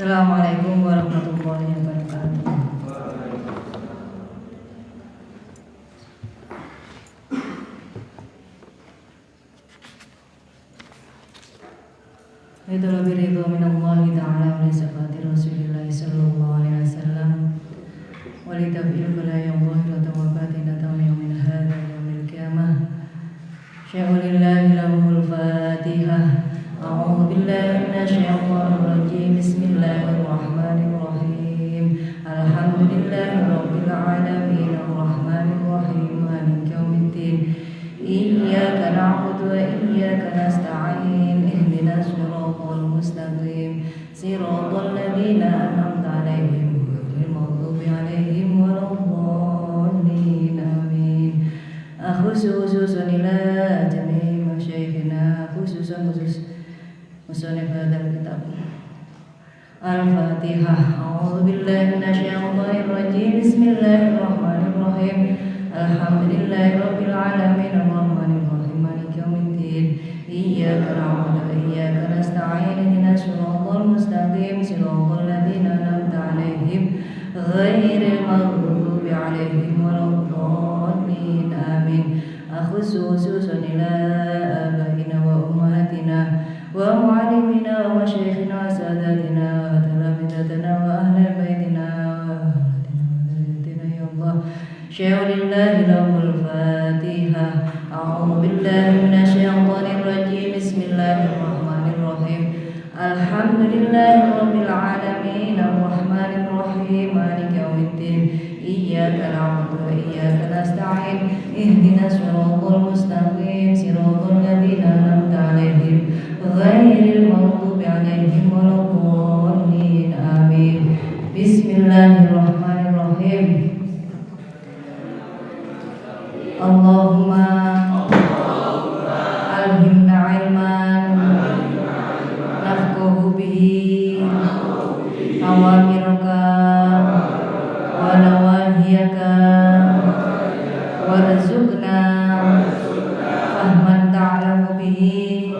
Assalamualaikum warahmatullahi wabarakatuh. Itulah biridho minallahi ta'ala wa lisafati rasulillahi sallallahu alaihi wasallam wa litafil kalayallahi wa batinatan min hadha yawmil qiyamah sya'ulillahi lahumul fatihah. A'udhu billahi minasyaitonir rajim. Bismillahirrahmanirrahim. Alhamdulillahi rabbil alamin arrahmanir rahim maliki yaumiddin. Iyyaka na'budu wa iyyaka nasta'in. Ihdinas siratal mustaqim. Siratal ladzina an'amta 'alaihim ghairil maghdubi 'alaihim waladdallin. Amin. Khususun ila jami'i masyayikhina khusus musannif hadzal kitab. Al-Fatihah. A'udzu billahi minasyaitonir rajim. Bismillahirrahmanirrahim. Alhamdulillahirabbil alamin arrahmanir rahim maliki yaumiddin. Iyyaka na'budu wa iyyaka nasta'in. Ihdinas siratal mustaqim. Siratal ladzina an'amta 'alaihim ghairil maghdubi 'alaihim waladdallin. Amin. Khususun ila abaina wa ummahatina wa mu'allimina wa masyayikhina wa sadatina wa talamidatana wa ahli baitina wa ahladina ya Allah. Syai'ulillahi lahumul fatihah. A'udhu billahi minasyaitonir rajim. Bismillahirrahmanirrahim. Alhamdulillahi rabbil alamin arrahmanir rahim maliki yaumiddin. Iyyaka na'budu wa iyyaka nasta'in. Ihdinas siratal mustaqim. Siratal ladzina an'amta 'alaihim ghairil maghdubi 'alaihim waladdallin. Amin. Bismillahirrahmanirrahim. Allahumma alhimna ilman nafqahu bihi awamiraka wa nawahiyaka warzuqna fahman ta'lamu bihi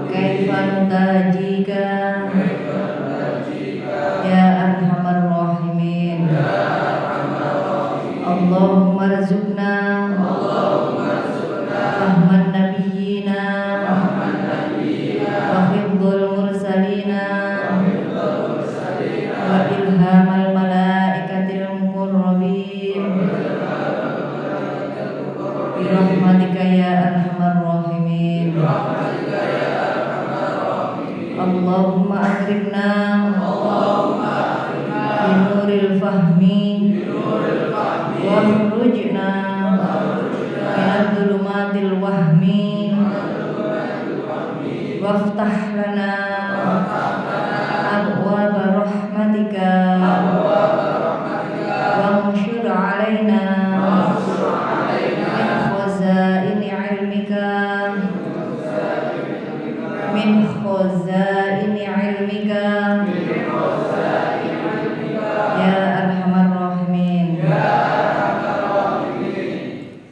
kaifa nutajika ya arhamar rahimin. Allahumma rzuqna fahman nabiyyina wa hifdzul mursalina wa ilhamal malaikatil muqarrabin bi rahmatika ya arhamar rahimin. Allahumma akrimna bi nuril fahmi wa khurujna minadh dhulumatil wahmi waftah lana abwaaba rahmatika wa anshur alaina min khazaini ilmika ya arhamar rahimin.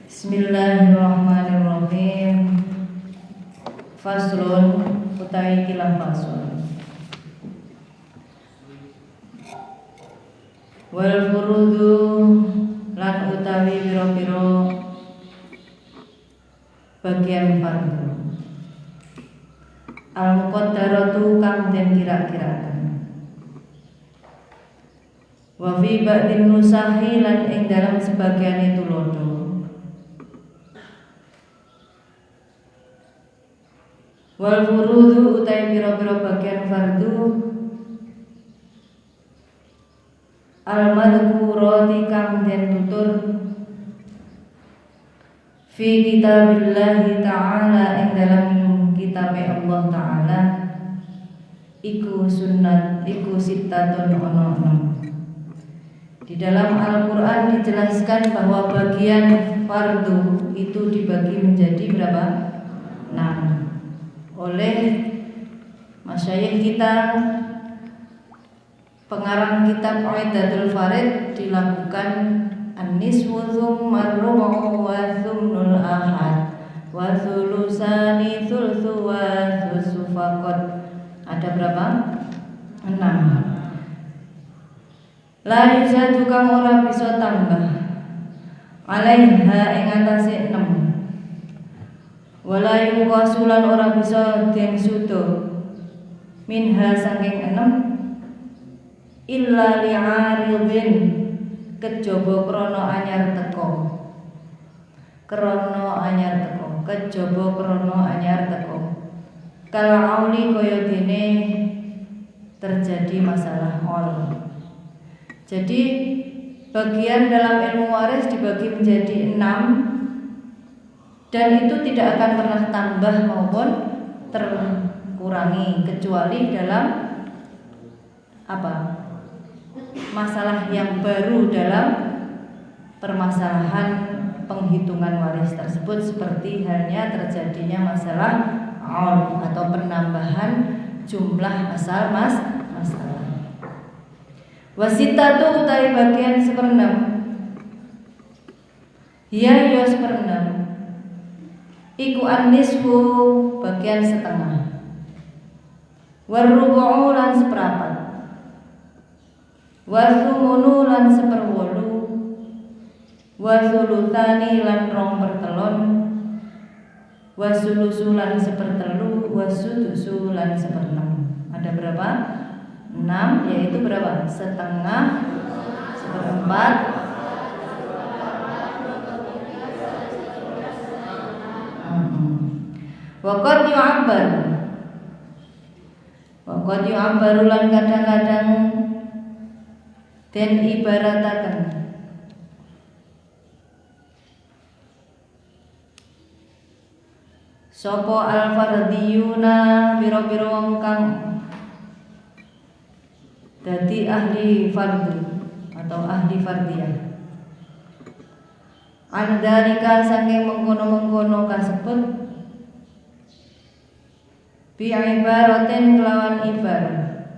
Bismillahirrahmanirrahim. Faslun utawi kilah faslun. Wal furudu lan utawi pira-pira bagian fardu. Al muqaddaratu kang den kira-kiraken. Wa fi ba'din nusahi lan ing dalam sebagian tulodo. Wal furudu utawi pira-pira bagian fardu al madhkurati kang den tutur fi kitabillahi ta'ala ing dalam kitab Allah Ta'ala iku sunnat iku sittatun ono. Di dalam Al-Quran dijelaskan bahwa bagian fardu itu dibagi menjadi berapa? 6 oleh masyayikh kita, pengarang kitab Uiddatul Farid dilakukan an-nisfu tsumma ar-rubu' wa tsumnul ahad wa thulusani thulthu wa thulthu faqad. Ada berapa? 6. La yuzadu kang ora bisa tambah alaiha ing atase 6. Wala yuqasulan ora bisa den sudo minha saking 6 illa li'aridin kejaba krana anyar teko. Kejaba krana anyar teko. Kal auli kaya dene terjadi masalah aul. Jadi bagian dalam ilmu waris dibagi menjadi 6 dan itu tidak akan pernah tambah maupun terkurangi kecuali dalam masalah yang baru dalam permasalahan penghitungan waris tersebut, seperti halnya terjadinya masalah aul atau penambahan jumlah asal masalah. Wasitatu utai bagian 1/6 ya 1/6 iku an-nisfu bagian setengah, warubu'u lan 1/4, wasumunu lan 1/8, wasulutani lan 2/3, wasulusu lan 1/3, wasudusu lan 1/6. Ada berapa? 6, yaitu berapa? Setengah, 1/4, Waqad yu'abbar lan kadang-kadang den ibarataken sapa al-fardiyuna biro-biro wong kang dadi ahli fardu atau ahli fardiyah. Andalika saking mengkono-mengkono kasebut bi ibaratin kelawan ibarat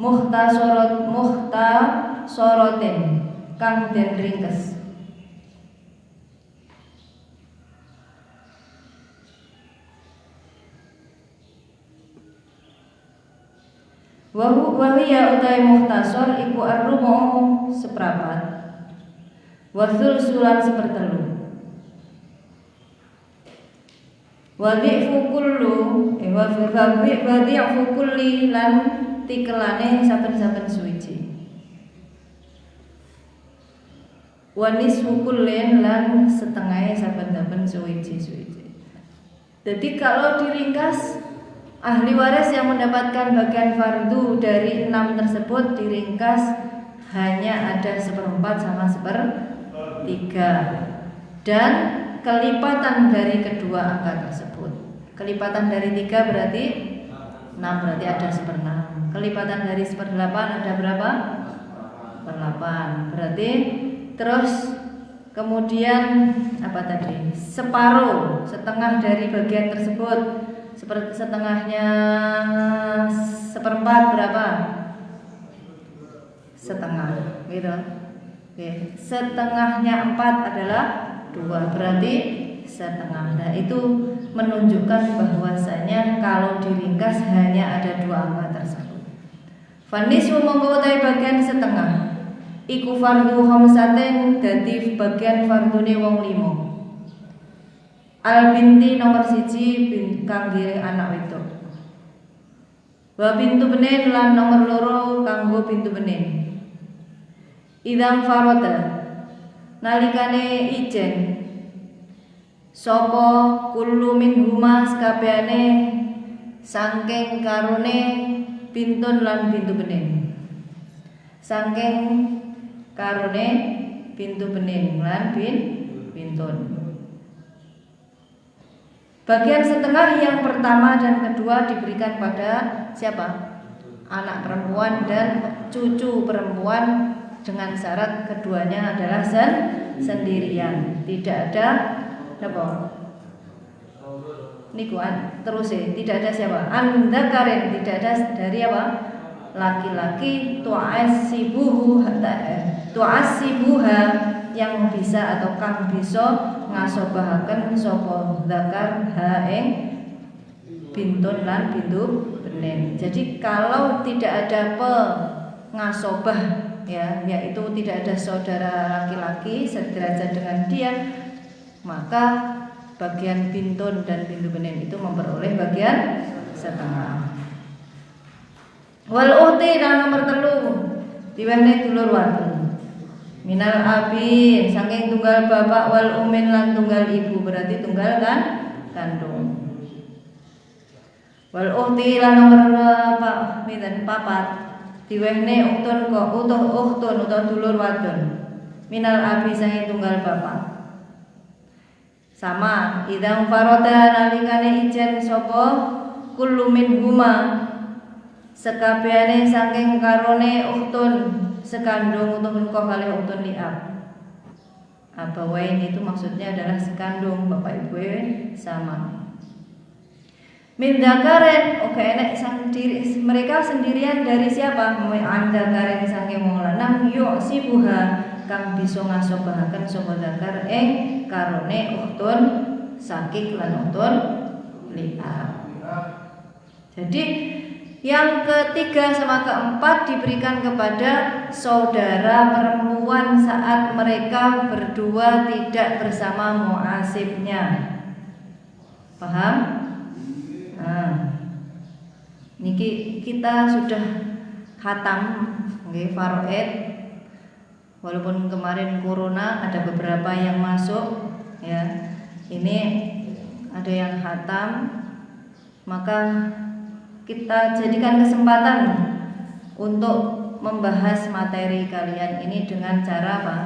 mukhtasaratin kang den ringkes. Wahiya utai mukhtasar iku ar-rubu' 1/4, wathulsulan 1/3, wadhi'fu kulli lan tikelane saben-saben suwiji, wanisfu kullin lan setengahe saben-saben suwiji. Jadi kalau diringkas, ahli waris yang mendapatkan bagian fardu dari 6 tersebut diringkas hanya ada 1/4 sama 1/3 dan kelipatan dari kedua angka tersebut. Kelipatan dari 3 berarti 6, berarti ada 1/6. Kelipatan dari 1/8 ada berapa? 1/8. Berarti terus kemudian apa tadi? Separuh, setengah dari bagian tersebut. Setengahnya 1/4 berapa? Setengah, gitu. Oke, setengahnya 4 adalah 2, berarti setengah. Nah, itu menunjukkan bahwasanya kalau diringkas hanya ada 2 angka tersebut. Fanisfu mongko utahe bagian setengah iku fardu khamsatin, dadi bagian fardune wong 5. Al binti nomor 1 kangge anak wedok. Wa bintu benin lan nomor 2 kanggo bintu benin. Idam farota nalikane ijen sapa kullu min huma sakabehane saking karone bintun lan bintu benin. Saking karone bintu benin lan bintun. Bagian setengah yang pertama dan kedua diberikan pada siapa? Anak perempuan dan cucu perempuan, dengan syarat keduanya adalah sendirian. Tidak ada apa? Nikuan terus tidak ada siapa? Andakarin, tidak ada dari apa? Laki-laki tu'asibuha yang bisa atau kang bisa ngasobahaken sapa zakar ha ing bintun lan bintu benin. Jadi kalau tidak ada pengasobah ya, yaitu tidak ada saudara laki-laki sederajat dengan dia, maka bagian bintun dan bintu benin itu memperoleh bagian setengah. Wal ukhti dan nomor 3 diwehne dulur wadon. Minal abi saking tunggal bapak wal umin lan tunggal ibu, berarti tunggal kan kandung. Wal ukhti lan nomor papat diwehne uhtun kok uhtun utawa dulur wadon. Minal abi saking tunggal bapak. Sama idang faroda nalikane ijen sapa kullu min huma sekabehane saking karone uhtun sekandung untuk kalih uhtun liab. Abawain itu maksudnya adalah sekandung bapak ibu sama. Min dzakarin oke enek sendiri mereka sendirian dari siapa? Anda karen saking wong lanang yusibuha kang bisa ngasobahaken sapa dzakar ing karone uhtun sakik lan uhtun liab. Jadi yang ketiga sama keempat diberikan kepada saudara perempuan saat mereka berdua tidak bersama mu'asibnya. Paham? Nah, niki kita sudah khatam nggih faraid. Walaupun kemarin corona ada beberapa yang masuk ya. Ini ada yang khatam, maka kita jadikan kesempatan untuk membahas materi kalian ini dengan cara apa?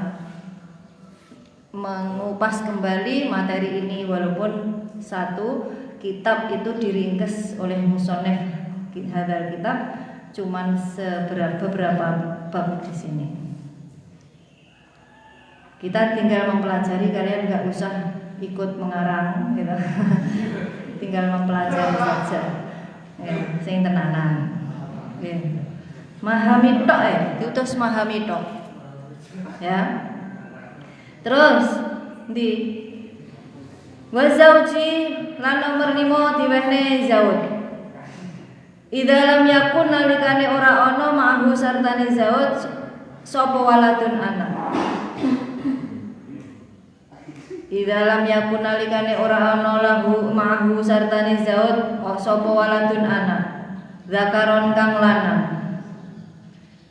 Mengupas kembali materi ini, walaupun satu kitab itu diringkes oleh musonef hadal kitab cuman beberapa bab di sini. Kita tinggal mempelajari, kalian nggak usah ikut mengarang gitu. Tinggal mempelajari saja. Sing tenanan. Mahami tok diutus mahami tok. Ya. Terus di wa zauji lan nomor 5 diwehne zaud. Idza lam yakun nalikane ora ana ma'hu sartane zaud sapa waladun anak. Idza lam yakun nalikane ora ana lahu ma'hu sartane zaud sapa waladun anak. Zakaron kang lanang.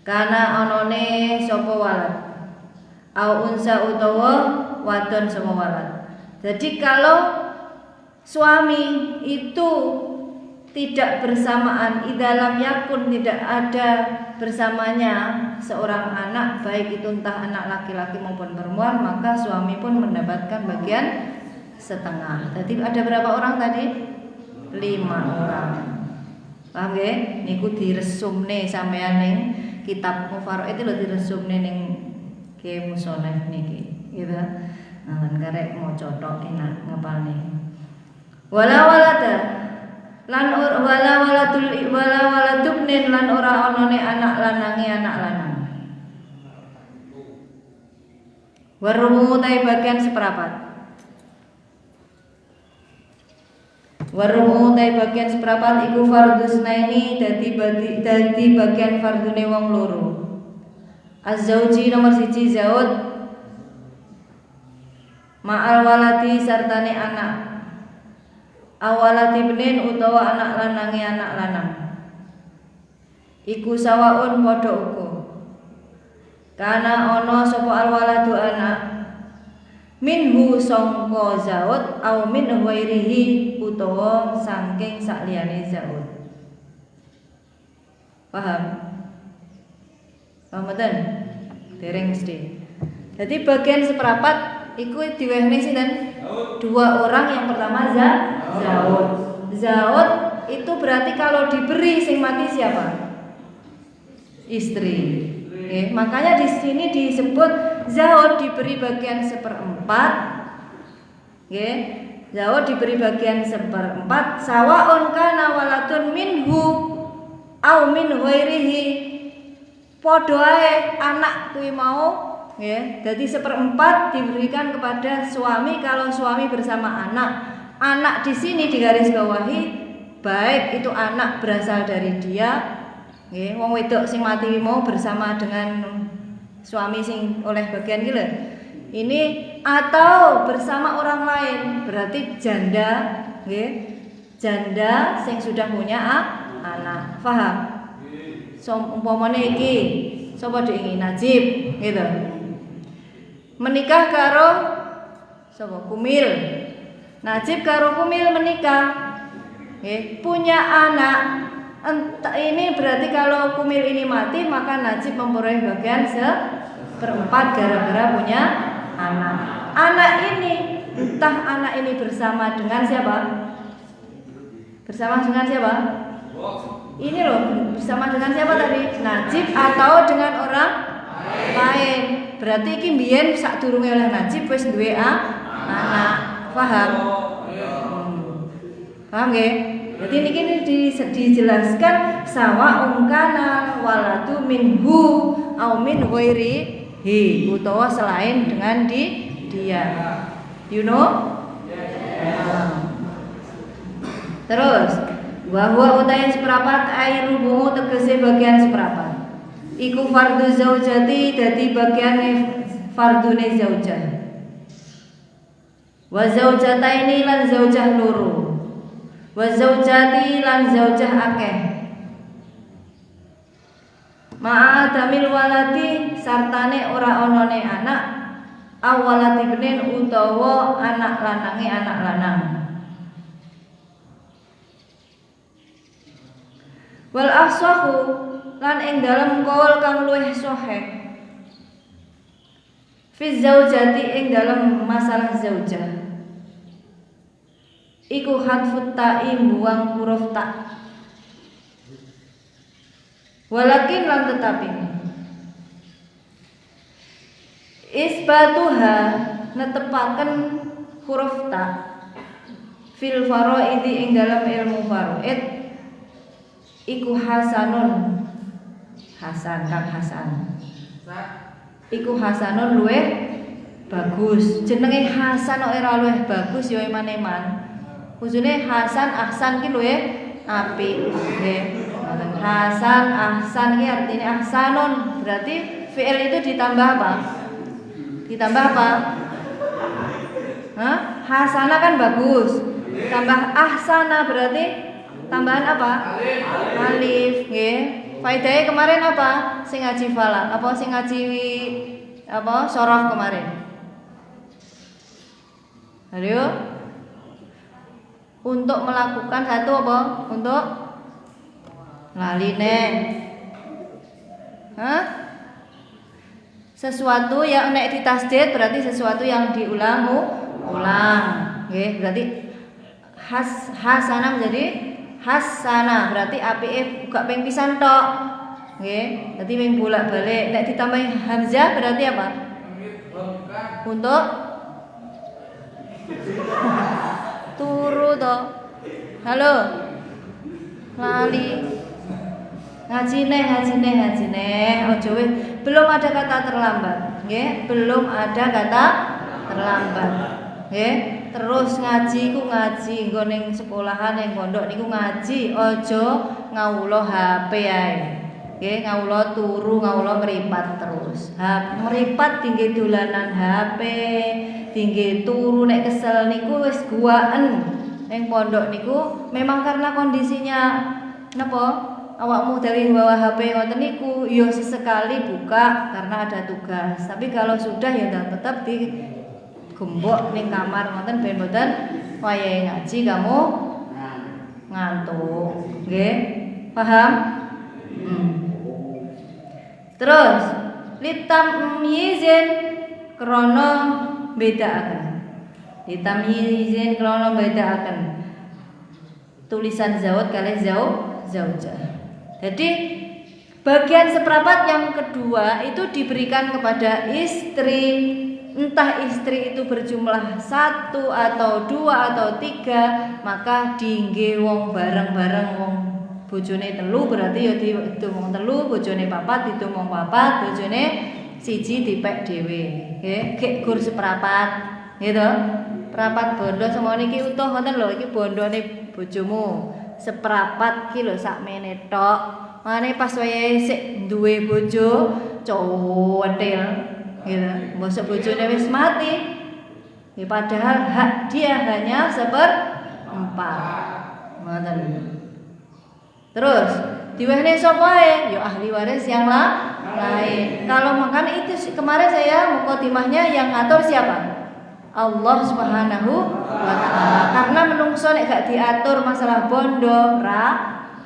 Kana anane sapa walad. Au unsa utawa wadon sapa walad. Jadi kalau suami itu tidak bersamaan, idalam yakun tidak ada bersamanya seorang anak, baik itu entah anak laki-laki maupun perempuan, maka suami pun mendapatkan bagian setengah. Jadi ada berapa orang tadi? 5 orang. Paham nggih? Niku diresumne sampeyan ning kitab Mufarraq itu lho diresumne ning ke musonef niki, gitu. Nah, kan karek mau cotok enak ngapalne. Wala walada lan wala waladubnin lan ora onone anak lanange anak lanang. Warumu tai bagian seperapat. Warumu tai bagian seperapat iku fardus naini dadi bagian fardune wong loro. Az-zauji nomor 1 zaud ma'al waladi sartane anak. Awalati benin utawa anak lanange anak lanang. Iku sawaun padha uga. Kana ana sapa alwaladu anak minhu sangka zaud au min ghairihi utawa saking sakliyane zaud. Paham? Paham mboten? Dereng mesti. Jadi bagian seperapat iku diwehne sinten? 2 orang. Yang pertama zaud. Zaud itu berarti kalau diberi sing mati siapa? Istri. Makanya di sini disebut zaud diberi bagian 1/4. Zaud diberi bagian 1/4 sawaun kana waladun minhu au min ghairihi. Padha ae anak kuwi mau jadi 1/4 diberikan kepada suami kalau suami bersama anak. Anak di sini digarisbawahi baik itu anak berasal dari dia, nggih, wong wedok sing mati mau bersama dengan suami sing oleh bagian gila. Ini atau bersama orang lain, berarti janda, nggih. Janda sing sudah punya anak. Paham? Umpamane iki sapa diingi najib gitu. Menikah karo sapa kumil. Najib karo kumil menikah. Punya anak. Ini berarti kalau kumil ini mati maka najib memperoleh bagian seperempat gara-gara punya anak. Anak ini entah anak ini bersama dengan siapa? Bersama dengan siapa? Ini loh, bersama dengan siapa tadi? Najib atau dengan orang lain. Berarti iki mbiyen sadurunge oleh najib wis duwe anak. Paham? Paham nggih? Jadi ini dijelaskan sawa ungkana waladu minhu au min ghairihi, utawa selain dengan dia. You know? Terus bahwa utai seperapat air rubumu tegese bagian seperapat. Iku fardu zaujati dadi bagian fardune zaujah. Wa zaujataini lan zaujah loro. Wa zaujati lan zaujah akeh. Ma'adamil waladi sartane ora onone anak awalati benin utawa anak lanange anak lanang. Wal afsahu lan ing dalem kaul kang luwih sahih fi zaujati ing dalem masalah zaujah iku hadfut ta'i buang huruf ta. Walakin lan tetapi isbatuha netepaken huruf ta fil faraidi ing dalam ilmu faraid iku hasanun hasan kang hasan iku hasanun luweh bagus. Jenenge hasan kok ora luweh bagus ya eman-eman. Khususnya hasan ahsan ki luwih apik nggih. Hasan ahsan ki artinya ahsanun, berarti fi'il itu ditambah apa? Ditambah apa? Hasana kan bagus. Tambah ahsana berarti tambahan apa? Alif nggih. Faedahe kemarin apa? Sing ngaji falak, apa sing ngaji apa? Sorof kemarin. Ayo. Untuk melakukan satu apa? Untuk laline. Sesuatu yang nek ditasdid berarti sesuatu yang diulang. Nggih, berarti hasana menjadi hasana, berarti apike buka ping pisan tok. Nggih, dadi ping bolak-balik. Nek ditambahi hamzah berarti apa? Untuk turu to. Halo. Lali. Ngajine. Ojo wis belum ada kata terlambat, nggih. Belum ada kata terlambat. Nggih. Terus ngaji ku ngaji, nggo ning sekolahan ning pondok niku ngaji, aja ngawula HP ae. Nggih, ngawula turu, ngawula mripat terus. Mripat tinggi dolanan HP, tinggi turu nek kesel niku wis guaken. Ning pondok niku memang karena kondisinya napa? Awakmu dari bawa HP ngoten niku ya sesekali buka karena ada tugas. Tapi kalau sudah ya tetap di gembok ning kamar ngoten ben mboten wayahe ngaji kamu ngantuk. Nggih? Paham? Terus litamyizin krana bedakaken. Litamyizin krana bedakaken. Tulisan zaud kalih zaujah. Jadi bagian seperempat yang kedua itu diberikan kepada istri. Entah istri itu berjumlah 1 atau 2 atau 3, maka dingge wong bareng-bareng wong bojone 3 berarti ya diitung wong 3, bojone 4 diitung wong 4, bojone 1 dipek dhewe. Nggih, gek gur seprapat, gitu. Perapat bondo semono iki utuh ngoten lho, iki bondone bojomu. seperapat ki lho sakmene tok. Mane pas wayahe sik duwe bojo cowetil gitu. Mbok bojone wis mati. Ya, padahal hak dia hanya 1/4. Ngoten. Terus diwehne sapa ae? Ya ahli waris yang lain. Kalau makan itu kemarin saya mukadimahnya yang ngatur siapa? Allah Subhanahu wa taala. Karena menungso nek gak diatur masalah bondo,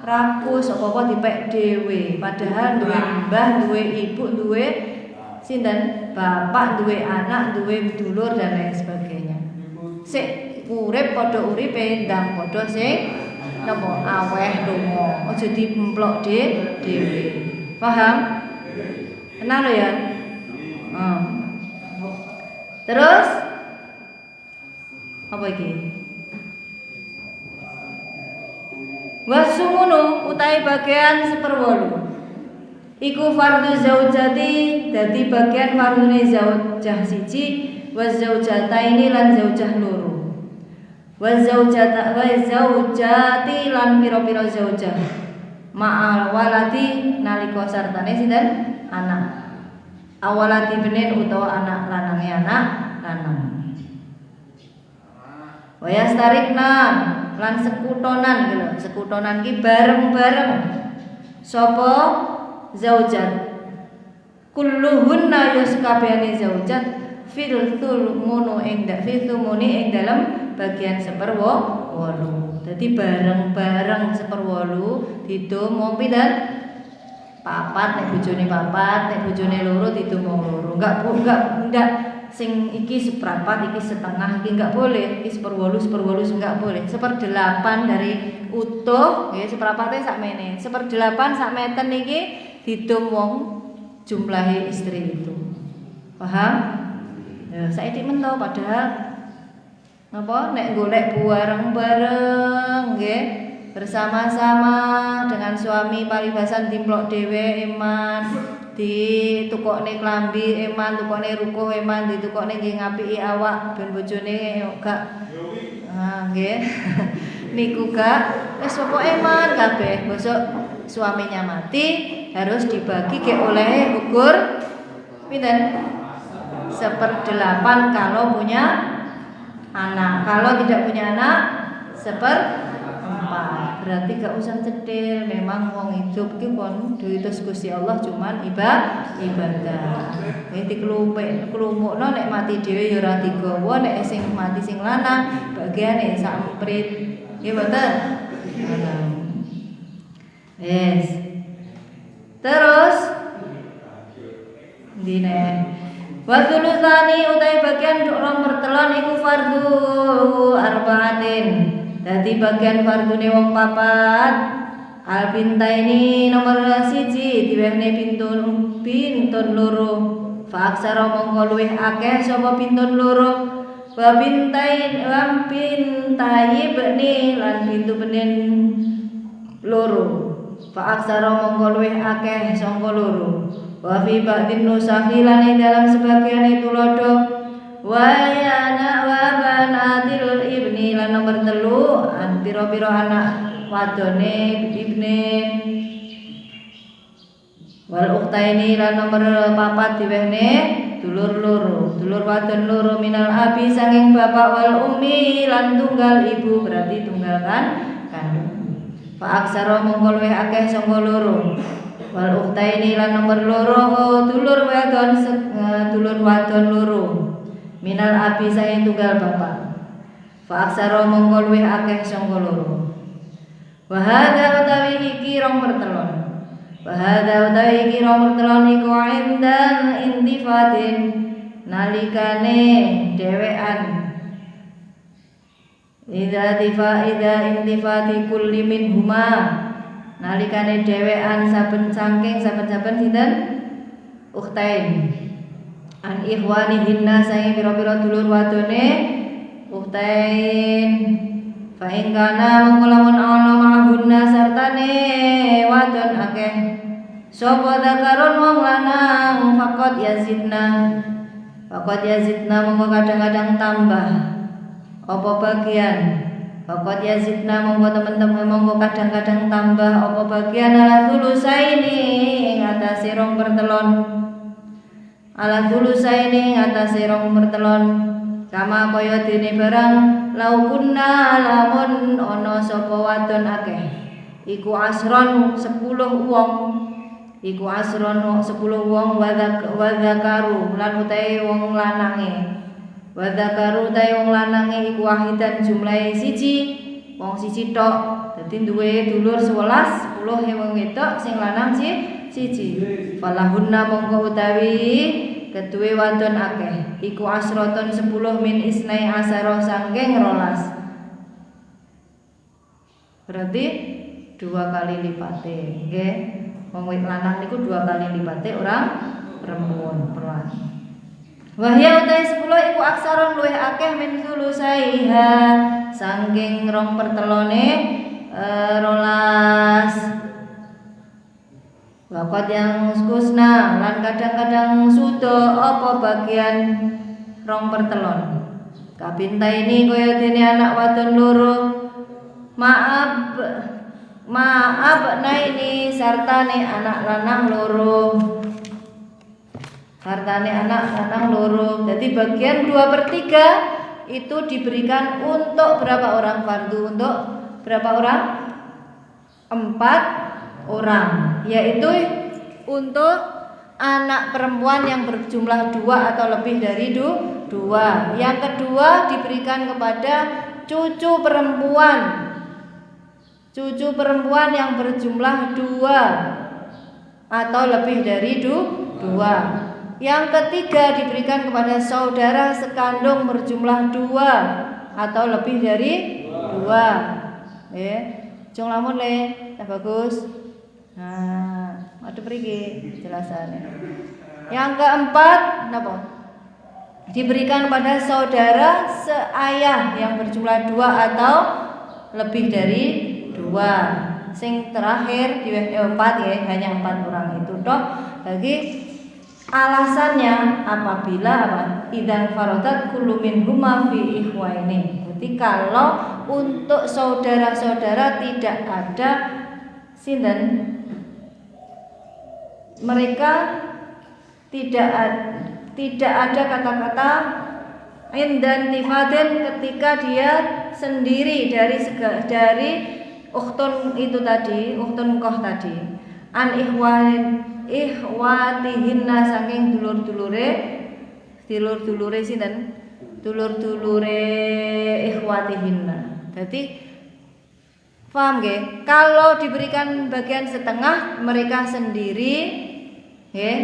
rakus apa-apa dipek dhewe. Padahal duwe mbah, duwe ibu, duwe sinten? Bapak, duwe anak, duwe dulur dan lain sebagainya. Sik urip padha uripe, ndang padha sing napa aweh donga. Aja dimplok dhewe. Paham? Tenang lho ya. Terus apa iki? Wasumunu utai bagian 1/8. Iku fardu zaujati dadi bagian fardune zaujah siji, wa zaujataini lan zaujah loro. Wa zaujati lan pira-pira zaujah. Ma'al waladi nalika sartane sinten? Anak. Awalati benin utawa anak lanange anak lanang. Wa yastarikna lan sekutonan gitu. Sekutonan ki bareng-bareng. Sapa zaujat? Kulluhunna yuskabehane zaujat fil thumunu ing dalam bagian 1/8. Dadi bareng-bareng 1/8 didum wong pinten? Papat nek bojone papat, nek bojone loro didum wong loro. Enggak sing iki seprapat, iki setengah, iki enggak boleh. Iki 1/8 enggak boleh. 1/8 dari utuh nggih seprapate sakmene. 1/8 sak meten iki didum wong jumlahe istri itu. Paham? Ya, saiki mento padahal napa nek golek bareng-bareng nggih bersama-sama dengan suami paribasan dimplok dhewe eman, ditukokne klambi eman, tukokne ruko eman, ditukokne nggih ngapiki awak ben bojone gak nggih. Niku gak wis pokoke eman kabeh. Besok suaminya mati harus dibagi ke oleh ukur pinten? 1/8 kalau punya anak. Kalau tidak punya anak 1/4. Berarti gak usah cetil. Memang wong hidup ki pon diutus Gusti Allah cuman ibadah. Nek dikelumukno nek mati dhewe ya ora digawa, nek sing mati sing lanang bagiane sak emprit. Nggih mboten? Yes. Terus dine wa tulusani utai bagian 2/3 iku fardu arba'atin. Dadi bagian fardune wong papat. Al bintaini nomor 1 diwehne pintun loro. Fa aksara mongko luwih akeh sapa pintun loro. Wa bintain beni lan pintu benen loro. Fa aksara mongko luwih akeh sangka loro. Wa fi ba'din nusahi lan dalam sebagian tulodo. Wa yana wa banatil ibni lan nomor 3 pira-pira anak wadone ibne. Wal ukhtaini lan nomor 4 diwehne dulur loro, dulur wadon loro minal abi saking bapak wal ummi lan tunggal ibu berarti tunggal kandung. Fa aksara mongko luwih akeh sangka loro. Wal ukhtaini lan nomor 2 dulur wadon loro minal abi saking tunggal bapak. Fa aksara mongko luwih akeh sangka loro. Wa hadza utawi iki 2/3. Bahada utai kira mertelon iku indan intifatin nalikane dewean ida intifati kulli min huma nalikane dewean saben sinten ukhtain an ihwanihinna saing pira-pira dulur wadone ukhtain fa in kana mongko lamun ana mahunna sartane wadon akeh sapa zakarun wong lanang faqat yazidna mongko kadang-kadang tambah apa bagian Pokok yazidna mongko temen-temen mongko kadang-kadang tambah apa bagian ala thulusaini ing atase rong pertelon. Ala thulusaini ing atase rong pertelon. Kama kaya dene barang laukunna lamun ana sapa wadon akeh. Iku asron 10 wong. Iku asron 10 wong wadzakaru lan utahe wong lanange. Wadzakaru utahe wong lanange iku wahidan jumlahe siji, wong siji tok. Dadi duwe dulur 11, 10 wong wedok sing lanang siji. Falahunna mongko utawi keduwe wadon akeh. Iku asroton 10 min isnai asaro sangking 12. Berarti 2 kali lipate, nggih. Wong lanang niku 2 kali lipate orang perempuan. Wahya utai 10 iku aksaron luwih akeh min sulusaiha sangking rong pertelone 12. Wakot yang kusna lan kadang-kadang sudo apa bagian rong pertelon. Kabinta ini kaya dene anak wadon loro. Maaf naini sartane anak lanang loro. Hartane anak lanang loro. Jadi bagian 2/3 itu diberikan untuk berapa orang fardu? Untuk berapa orang? 4 orang. Yaitu untuk anak perempuan yang berjumlah 2 atau lebih dari 2. Yang kedua diberikan kepada cucu perempuan. Cucu perempuan yang berjumlah 2 atau lebih dari 2. Yang ketiga diberikan kepada saudara sekandung berjumlah 2 atau lebih dari 2. Jong lamun le, bagus. Nah, ada pergi jelasannya. Yang keempat, napa? Diberikan pada saudara seayah yang berjumlah 2 atau lebih dari 2. Sing terakhir di 4 ya, hanya 4 orang itu toh. Bagi alasannya apabila idan farodat kullu minhuma fi ikhwaini. Jadi kalau untuk saudara-saudara tidak ada sinten, mereka tidak ada kata-kata indan tifadin ketika dia sendiri dari ukhtun itu tadi, ukhtun koh tadi. An ihwatihinna saking dulur-dulure sinten? Dulur-dulure ikhwatihinna. Jadi paham nggih? Kalau diberikan bagian setengah mereka sendiri, nggih.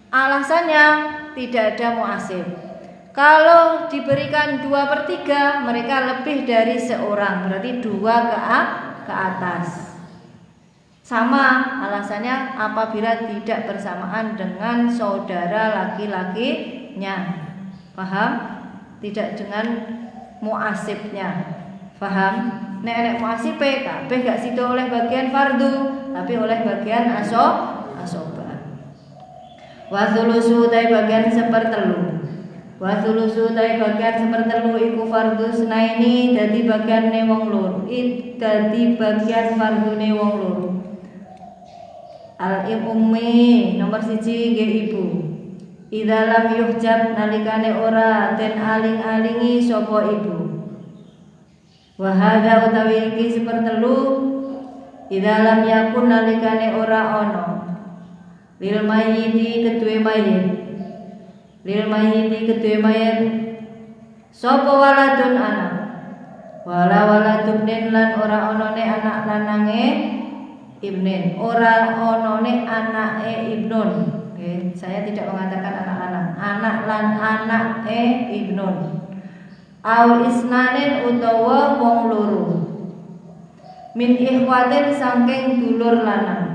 Alasannya tidak ada muasib. Kalau diberikan 2/3 mereka lebih dari seorang, berarti 2 ke atas. Sama alasannya apabila tidak bersamaan dengan saudara laki-lakinya. Paham? Tidak dengan muasibnya. Paham? Nek muasibe kabeh gak sido oleh bagian fardu, tapi oleh bagian asoba. Wa thulusu tai bagian sepertelu. Wa thulusu tai bagian sepertelu iku fardu senaini dadi bagiane wong loro. Dadi bagian fardune wong loro. Al-ummi nomor 1 nggih ibu. Idza lam yuhjab nalikane ora den aling-alingi sapa ibu. Wa hadza utawi iki sepertelu idza lam yakun nalikane ora ana. Lil mayyiti keduwe mayit. Lil mayyiti keduwe mayit sapa waladun anak. Wala waladun lan ora onone anak lanange ibnin, ora onone anake ibnun. Oke, saya tidak mengatakan anak ibnun. Au isnanin utawa wong loro. Min ikhwatin saking dulur lanang.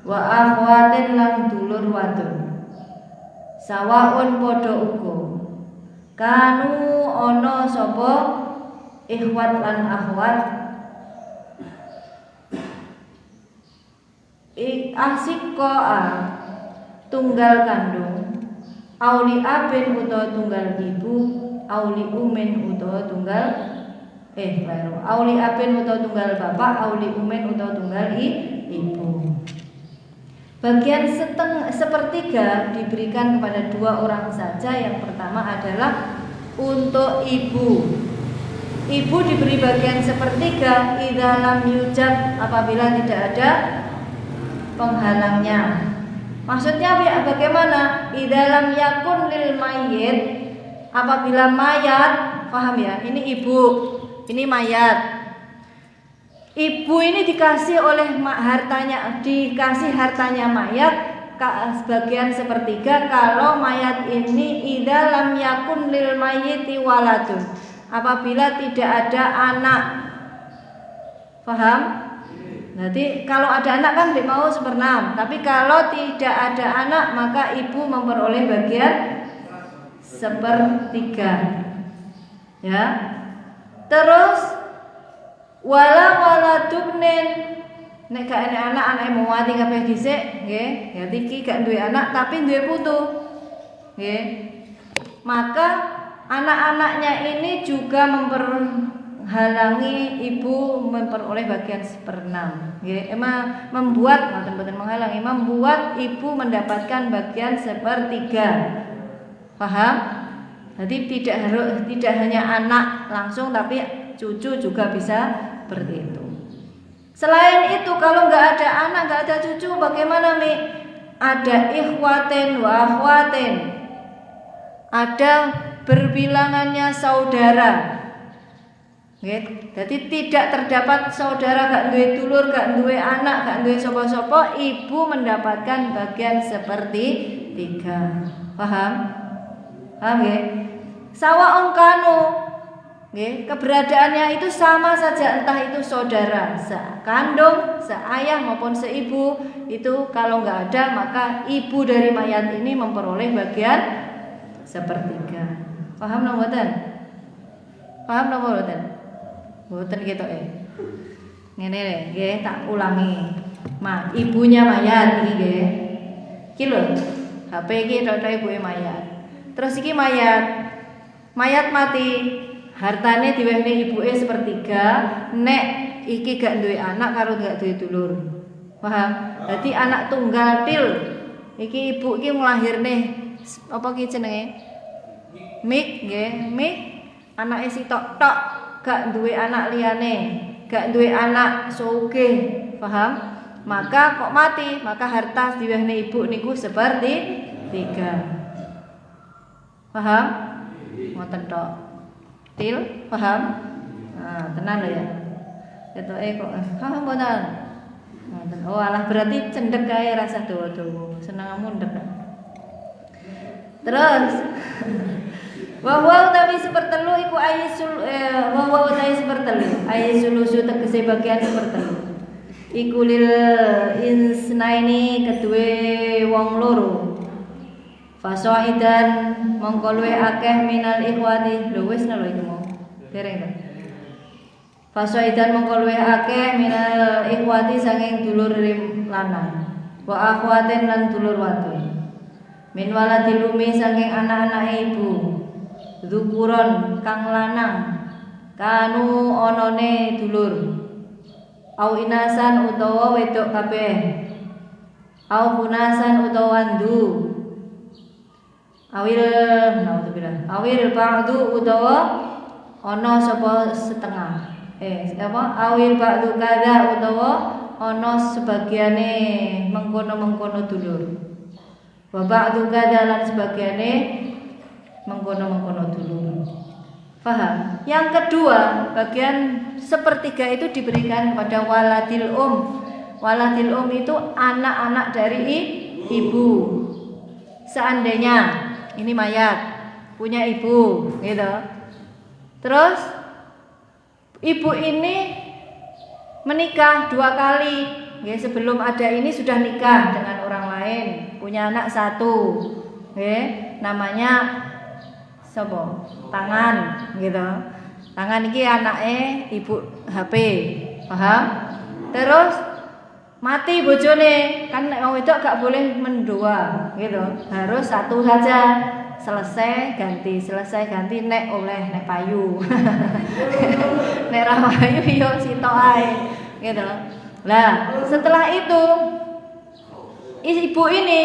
Wa akhwatin lan dulur wadon. Sawaun padha uga. Kanu ana sapa ikhwat lan akhwat asikoa tunggal kandung, auli abin utawa tunggal ibu, auli umin utawa tunggal Baru auli abin utawa tunggal bapak, auli umin utawa tunggal ibu. Bagian sepertiga diberikan kepada 2 orang saja. Yang pertama adalah untuk ibu. Ibu diberi bagian sepertiga idza lam yujab, apabila tidak ada penghalangnya. Maksudnya bagaimana? Idza lam yakun lil mayyit, apabila mayat, paham ya? Ini ibu, ini mayat. Ibu ini dikasih hartanya mayat sebagian sepertiga kalau mayat ini idza lam yakun lil mayyiti waladun, apabila tidak ada anak. Paham? Nanti kalau ada anak kan mau 1/6, tapi kalau tidak ada anak maka ibu memperoleh bagian 1/3. Ya. Terus waladubnin, nek gak ada anak, anake mau mati kabeh dhisik, nggih. Ya iki gak duwe anak tapi duwe putu. Nggih. Maka anak-anaknya ini juga memperhalangi ibu memperoleh bagian 1/6. Nggih, membuat ibu mendapatkan bagian 1/3. Paham? Jadi tidak hanya anak langsung tapi cucu juga bisa seperti itu. Selain itu kalau nggak ada anak, nggak ada cucu, bagaimana Mi? Ada ikhwatin wa akhwatin, ada berbilangannya saudara. Jadi tidak terdapat saudara, gak duwe dulur, gak duwe anak, gak duwe sapa-sapa, ibu mendapatkan bagian 1/3. Paham? Paham ya? Sawa ongkanu. Keberadaannya itu sama saja, entah itu saudara sekandung, seayah maupun seibu. Itu kalau nggak ada maka ibu dari mayat ini memperoleh bagian 1/3. Paham nggak mboten? Paham nggak mboten? Mboten gitu ngene nggih, tak ulangi. Ibunya mayat iki nggih. Iki lho, HP iki tok ibuke mayat. Terus iki mayat mati. Hartane diwehne ibuke 1/3, nek iki gak duwe anak karo gak duwe dulur. Paham? Dadi anak tunggal til. Iki ibu iki nglahirne apa ki jenenge? Mik nggih, Mik anake sitok tok, gak duwe anak liyane, gak duwe anak sugih. Paham? Maka kok mati, maka harta diwehne ibu niku 1/3. Paham? Ngoten tok. Til, paham? Tenan lho ya. Ketoke kok paham mboten? Oh alah berarti cendek kae rasa dawa-dawa. Seneng mundhek. Terus wa utawi 1/3 iku wa utawi 1/3. Sulusu tegese bagian 1/3. Iku lil insnaini kedue wong loro. Fasaidan mongko luwih akeh minal ikhwati. Lho wis lho iku mau. Dereng to. Fasaidan mongko luwih akeh minal ikhwati saking dulur lanang. Wa akhwatin lan dulur wadon. Min waladil umi saking anak-anake ibu. Dzukuron kang lanang. Kanu onone dulur. Au inasan utawa wedok kabeh. Au hunasan utawa wandu. Awil ba'du utawa ana sapa setengah. Awil ba'du kadza utawa ana sebagiane mengkono-mengkono dulur. Wa ba'du kadza lan sebagiane mengkono-mengkono dulur. Paham? Yang kedua, bagian 1/3 itu diberikan kepada waladil Waladil itu anak-anak dari ibu. Seandainya ini mayat punya ibu, gitu. Terus ibu ini menikah 2 kali. Ya, sebelum ada ini sudah nikah dengan orang lain, punya anak 1. Namanya sapa? Tangan, gitu. Tangan iki anake ibu HP. Paham? Terus mati bojone, kan nek wong wedok gak boleh mendua, gitu. Harus 1 saja. selesai ganti nek oleh nek payu. Nek ra payu yo sitok ae gitu. Lah, setelah itu ibu ini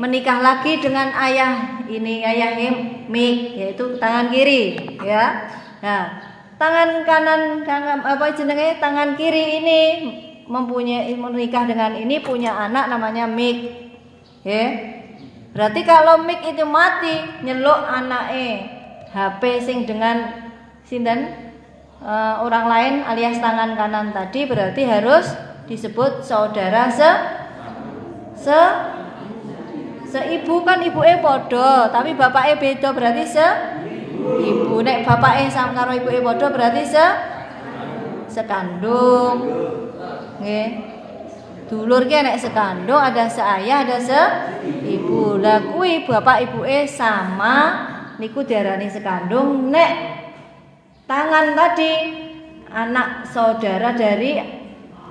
menikah lagi dengan ayah Mik, yaitu tangan kiri, ya. Nah, tangan kiri ini menikah dengan ini punya anak namanya Mik. Ya. Berarti kalau Mik itu mati nyeluk anake HP sing dengan sinten orang lain alias tangan kanan tadi, berarti harus disebut saudara seibu kan ibuke padha, tapi bapake beda berarti seibu. Nek bapake sama karo ibuke padha berarti sekandung. Nggih. Dulur ki nek sekandung ada seayah ada seibu. Lah kuwi bapak ibuke sama niku diarani sekandung. Nek tangan tadi anak saudara dari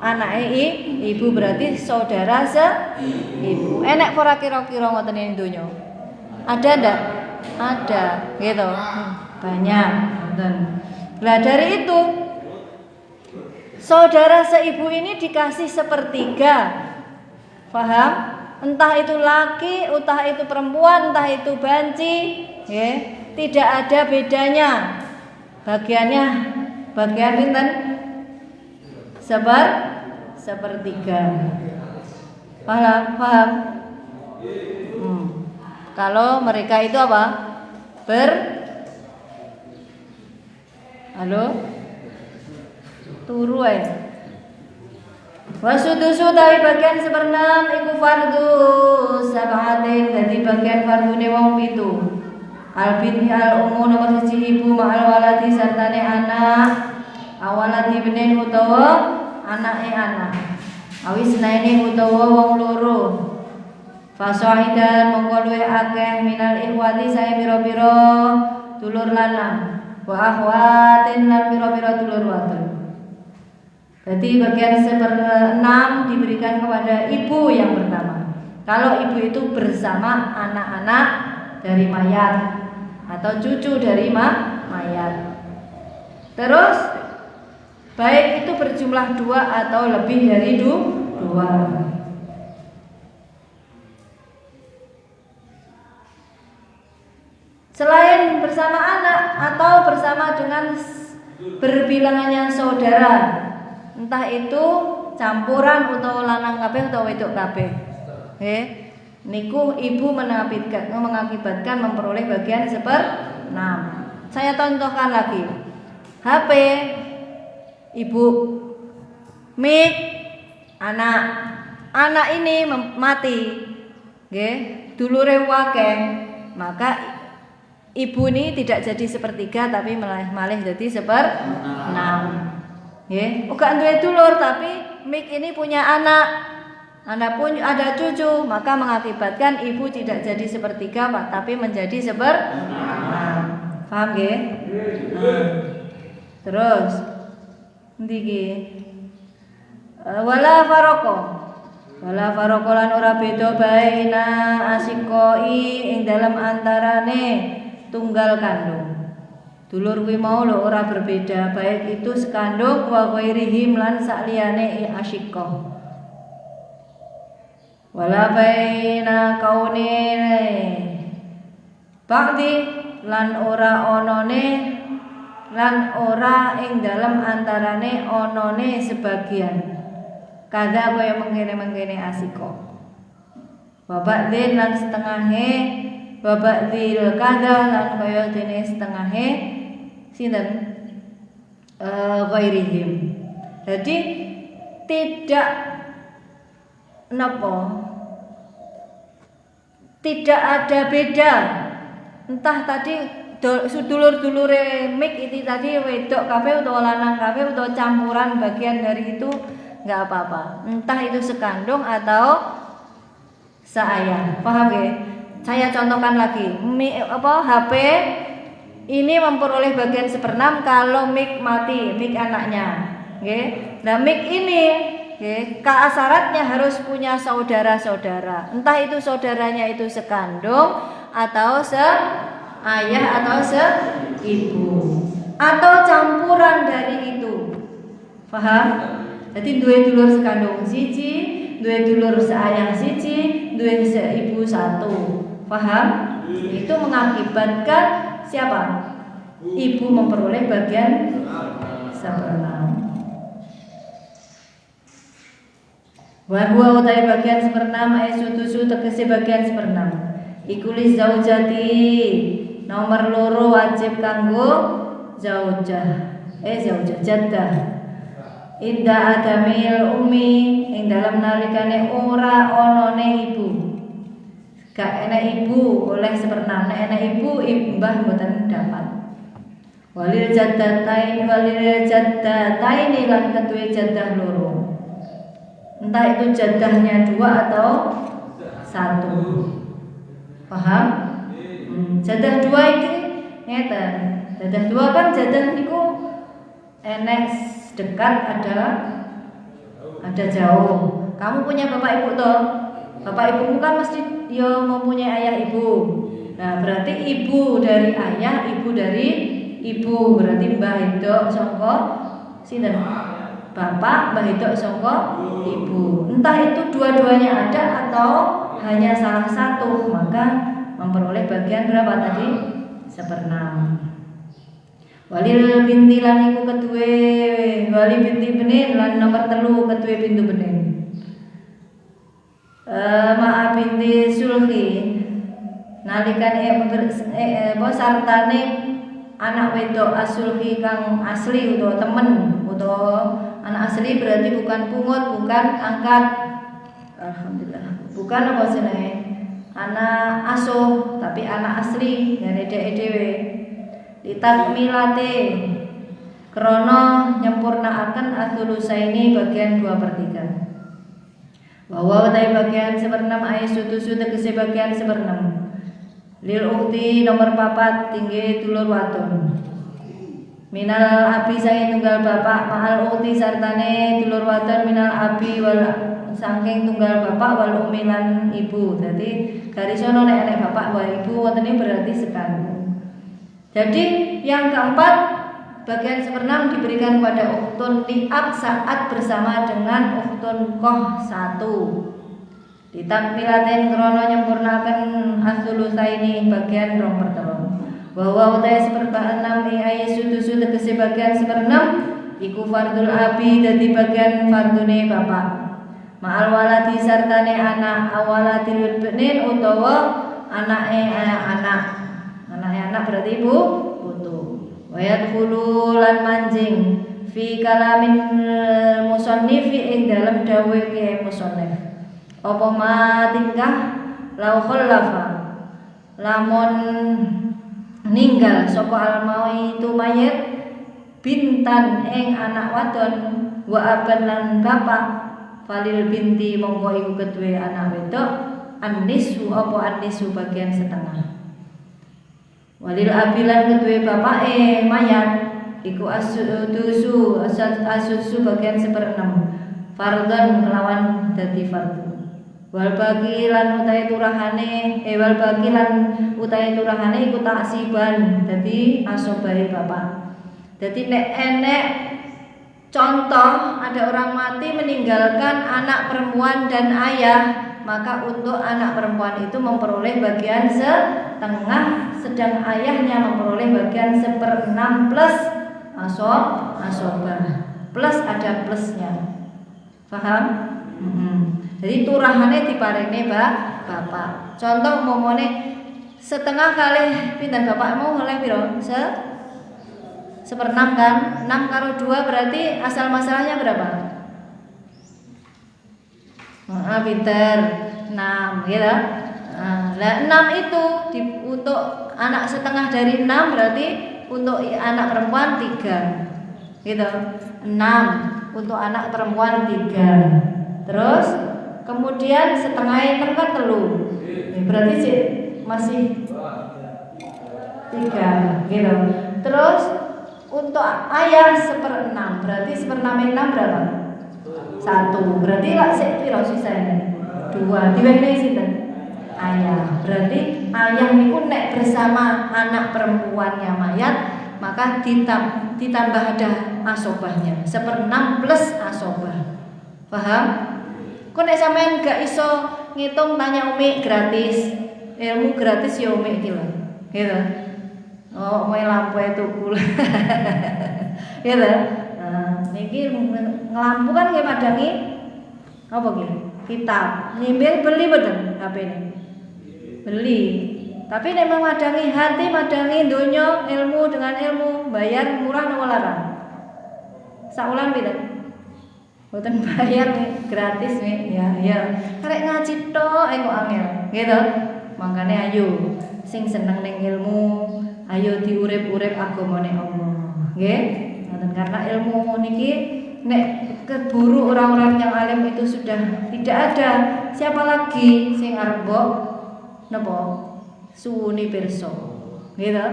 anake ibu berarti saudara seibu. Enek ora kira-kira ngoten ing donya? Ada ndak? Ada, gitu. Banyak ngoten. Lah dari itu saudara seibu ini dikasih sepertiga. Paham? Entah itu laki, entah itu perempuan, entah itu banci, ya. Tidak ada bedanya. Bagian pinten? Sepertiga. Paham? Kalau mereka itu apa? Halo? Turu ae. Wasudusu dari bagian seperenam iku fardu sab'atin, dadi bagian fardune wong 7. Albin al ummu nomor 1 ibu ma'al waladi sartane anak. Awalati benen utawa anake anak. Awis naene utawa wong loro. Fasahidan mongko luwih akeh minal ikhwati sae pira-pira dulur lanang. Wa akhwatin lan pira-pira dulur wadon. Jadi bagian 1/6 diberikan kepada ibu yang pertama. Kalau ibu itu bersama anak-anak dari mayat atau cucu dari mayat. Terus baik itu berjumlah 2 atau lebih dari 2. Selain bersama anak atau bersama dengan berbilangannya saudara, entah itu campuran utawa lanang kabeh utawa wedok kabeh. Niku ibu mengakibatkan memperoleh bagian 1/6. Saya contohkan lagi. HP ibu, Mik, anak ini mati, nggih, dulure akeh, maka ibu ini tidak jadi 1/3 tapi malih jadi 1/6. Nggih, uga duwe dulur tapi Mik ini punya anak pun ada cucu, maka mengakibatkan ibu tidak jadi 1/3 tapi menjadi 1/6. Paham nggih? Terus ndiki wala faraqo lan ora beda baina asikoi ing dalam antarane tunggal kandung. Dulur kuwi mau lho ora berbeda, baik itu sekandung wa ghairihim lan sakliyane asyikah. Wala baina kaunine ba'di lan ora onone lan ora ing dalam antarane onone sebagian kada kaya mengkene asiko babak din lan setengahe babak dil kada lan kaya dene setengahe sinten ghairihim. Jadi tidak ada beda, entah tadi dulur-dulure Mik itu tadi wedok kabeh utawa lanang kabeh utawa campuran bagian dari itu enggak apa-apa. Entah itu sekandung atau seayah. Paham nggih? Saya contohkan lagi. HP ini memperoleh bagian 1/6 kalau Mik mati, Mik anaknya. Nggih. Nah, Mik ini syaratnya harus punya saudara-saudara. Entah itu saudaranya itu sekandung atau ayah atau ibu atau campuran dari itu. Paham? Jadi duwe dulur sekandung siji, duwe dulur seayah siji, duwe seibu satu. Paham? Itu mengakibatkan siapa? Ibu memperoleh bagian 1/6. Wahwa utai bagian 1/6 ayat sudusu tegese bagian 1/6. Iku li zaujati nomor loro wajib kanggo zaujah. Jaddah. Inda adamil umi ing dalam nalikane ora onone ibu. Gak enak ibu oleh 1/6. Nek enak ibu mbah mboten dapat. Walil jaddataini lan ketuwe jaddah loro. Entah itu jaddahnya 2 atau 1. Paham? Jadah 2 iki ngeten. Jadah 2 kan jadah niku enek dekat ada jauh. Kamu punya bapak ibu toh? Bapak ibumu kan mesti dia mempunyai ayah ibu. Nah, berarti ibu dari ayah, ibu dari ibu. Berarti mbah itu saka sinten? Bapak, mbah itu saka ibu. Entah itu dua-duanya ada atau hanya salah satu, maka memperoleh bagian berapa tadi? 1/6. Walil binti lan iku ketuwe wali binti benin lan nomor 3 ketuwe pintu benin. Ma'a binti sulhi nalikan sartane anak wedok asulhi kang asli utawa temen utawa anak asli berarti bukan pungut, bukan angkat. Alhamdulillah. Bukan apa jenenge? Anak asuh, tapi anak asli dari dhewe. Ditakmilate krana nyempurnaaken atsulusaini bagian 2/3. Bahwa utai bagian 1/6 ayat sudusu tegese bagian 1/6. Lil ukti nomor 4 tinggi dulur wadon. Minal abi saking tunggal bapak mahal ukti sartane dulur wadon minal abi wal saking tunggal bapak wal umi lan ibu. Jadi garisono nek enek bapak wal ibu wontene berarti sekali. Jadi yang keempat bagian 1/6 diberikan kepada ukhtun li'ab saat bersama dengan ukhtun qoh 1. Ditakmilaten krono nyempurnakan atsulusaini bagian 2/3. Bahwa utai 1/6 ayat sudusu tegese bagian 1/6 iku fardul abi dadi bagian fardune bapak. Ma'al waladi sartane anak awalatil benin utawa anake anak. Anak berarti ibu putu. Wayat hululan manjing fi kalamin musannifi ing dalam dawuh ke musannif. Apa ma tingkah lau khallafa lamun ninggal sapa almawi itu mayit bintan ing anak wadon wa aban lan bapak falil binti monggo iku keduwe anak wedok annisu apa annisu bagian setengah. Walil abilan keduwe bapake mayat iku asudusu bagian 1/6 fardhan kelawan dadi fardhu. Wal bagi lan utahe turahane iku taksiban dadi asobahe bapak. Dadi nek enek contoh ada orang mati meninggalkan anak perempuan dan ayah, maka untuk anak perempuan itu memperoleh bagian setengah, sedang ayahnya memperoleh bagian 1/6 plus asobah plus ada plusnya. Paham? Jadi turahane diparingne bapak. Contoh momone setengah kali pinten bapakmu oleh piro? 1/6 kan? 6 karo 2 berarti asal masalahnya berapa? Pinter 6 gitu. Lah 6 itu untuk anak setengah dari 6 berarti untuk anak perempuan 3. Gitu. 6 untuk anak perempuan 3. Terus kemudian setengahnya kan 3. Berarti sih masih 3 gitu. Terus untuk ayah 1/6 berarti 1/6 berapa? 1. Berarti lak sik piro sisane? 2. Diwenehi sinten? Ayah. Berarti ayah niku nek bersama anak perempuannya mayat, maka ditambah ada asobahnya, 1/6 plus asobah. Paham? Kok nek sampean gak iso ngitung, tanya Umi gratis. Ilmu gratis ya Umi iki lho. Gitu. Oh, mau lampu itu kul. Gitu. Nah, niki ngelampu kan nggih madangi apa nggih? Kitab. Nimbel beli mboten HP ini? Beli. Tapi nek madangi hati, madangi donya, ilmu dengan ilmu, bayar murah napa larang? Saulan pinten? Mboten bayar gratis nih, ya. Karek ngaji tok kok angel, gitu. Makanya ayo sing seneng ning ilmu, ayo diurip-urip agamane Allah. Nggih? Karena ilmu niki nek keburu orang-orang yang alim itu sudah tidak ada, siapa lagi sing arep mbok napa suwuni pirsa. Gitu.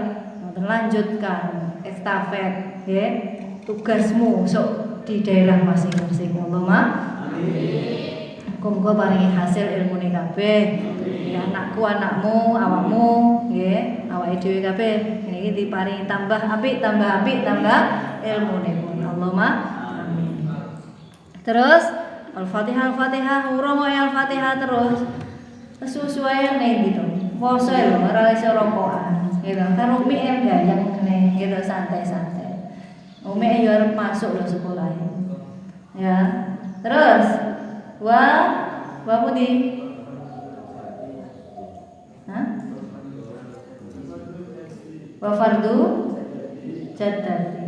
Lanjutkan estafet, nggih. Tugasmu sok di daerah masing-masing. Allahumma amin. Muga paringi hasil ilmune kabeh. Ya anakku, anakmu, awakmu, nggih, awake dhewe kabeh niki diparingi tambah apik, tambah ilmune pun. Allahumma amin. Terus Al-Fatihah, urung Al-Fatihah terus sesuaiane gitu. Poso lho ora iso rokokan. Gitu. Karo Umi gayeng ngene, gitu santai-santai. Umi yo arep masuk lho sekolah. Ya. Terus wa pundi? Wa fardhu jaddati.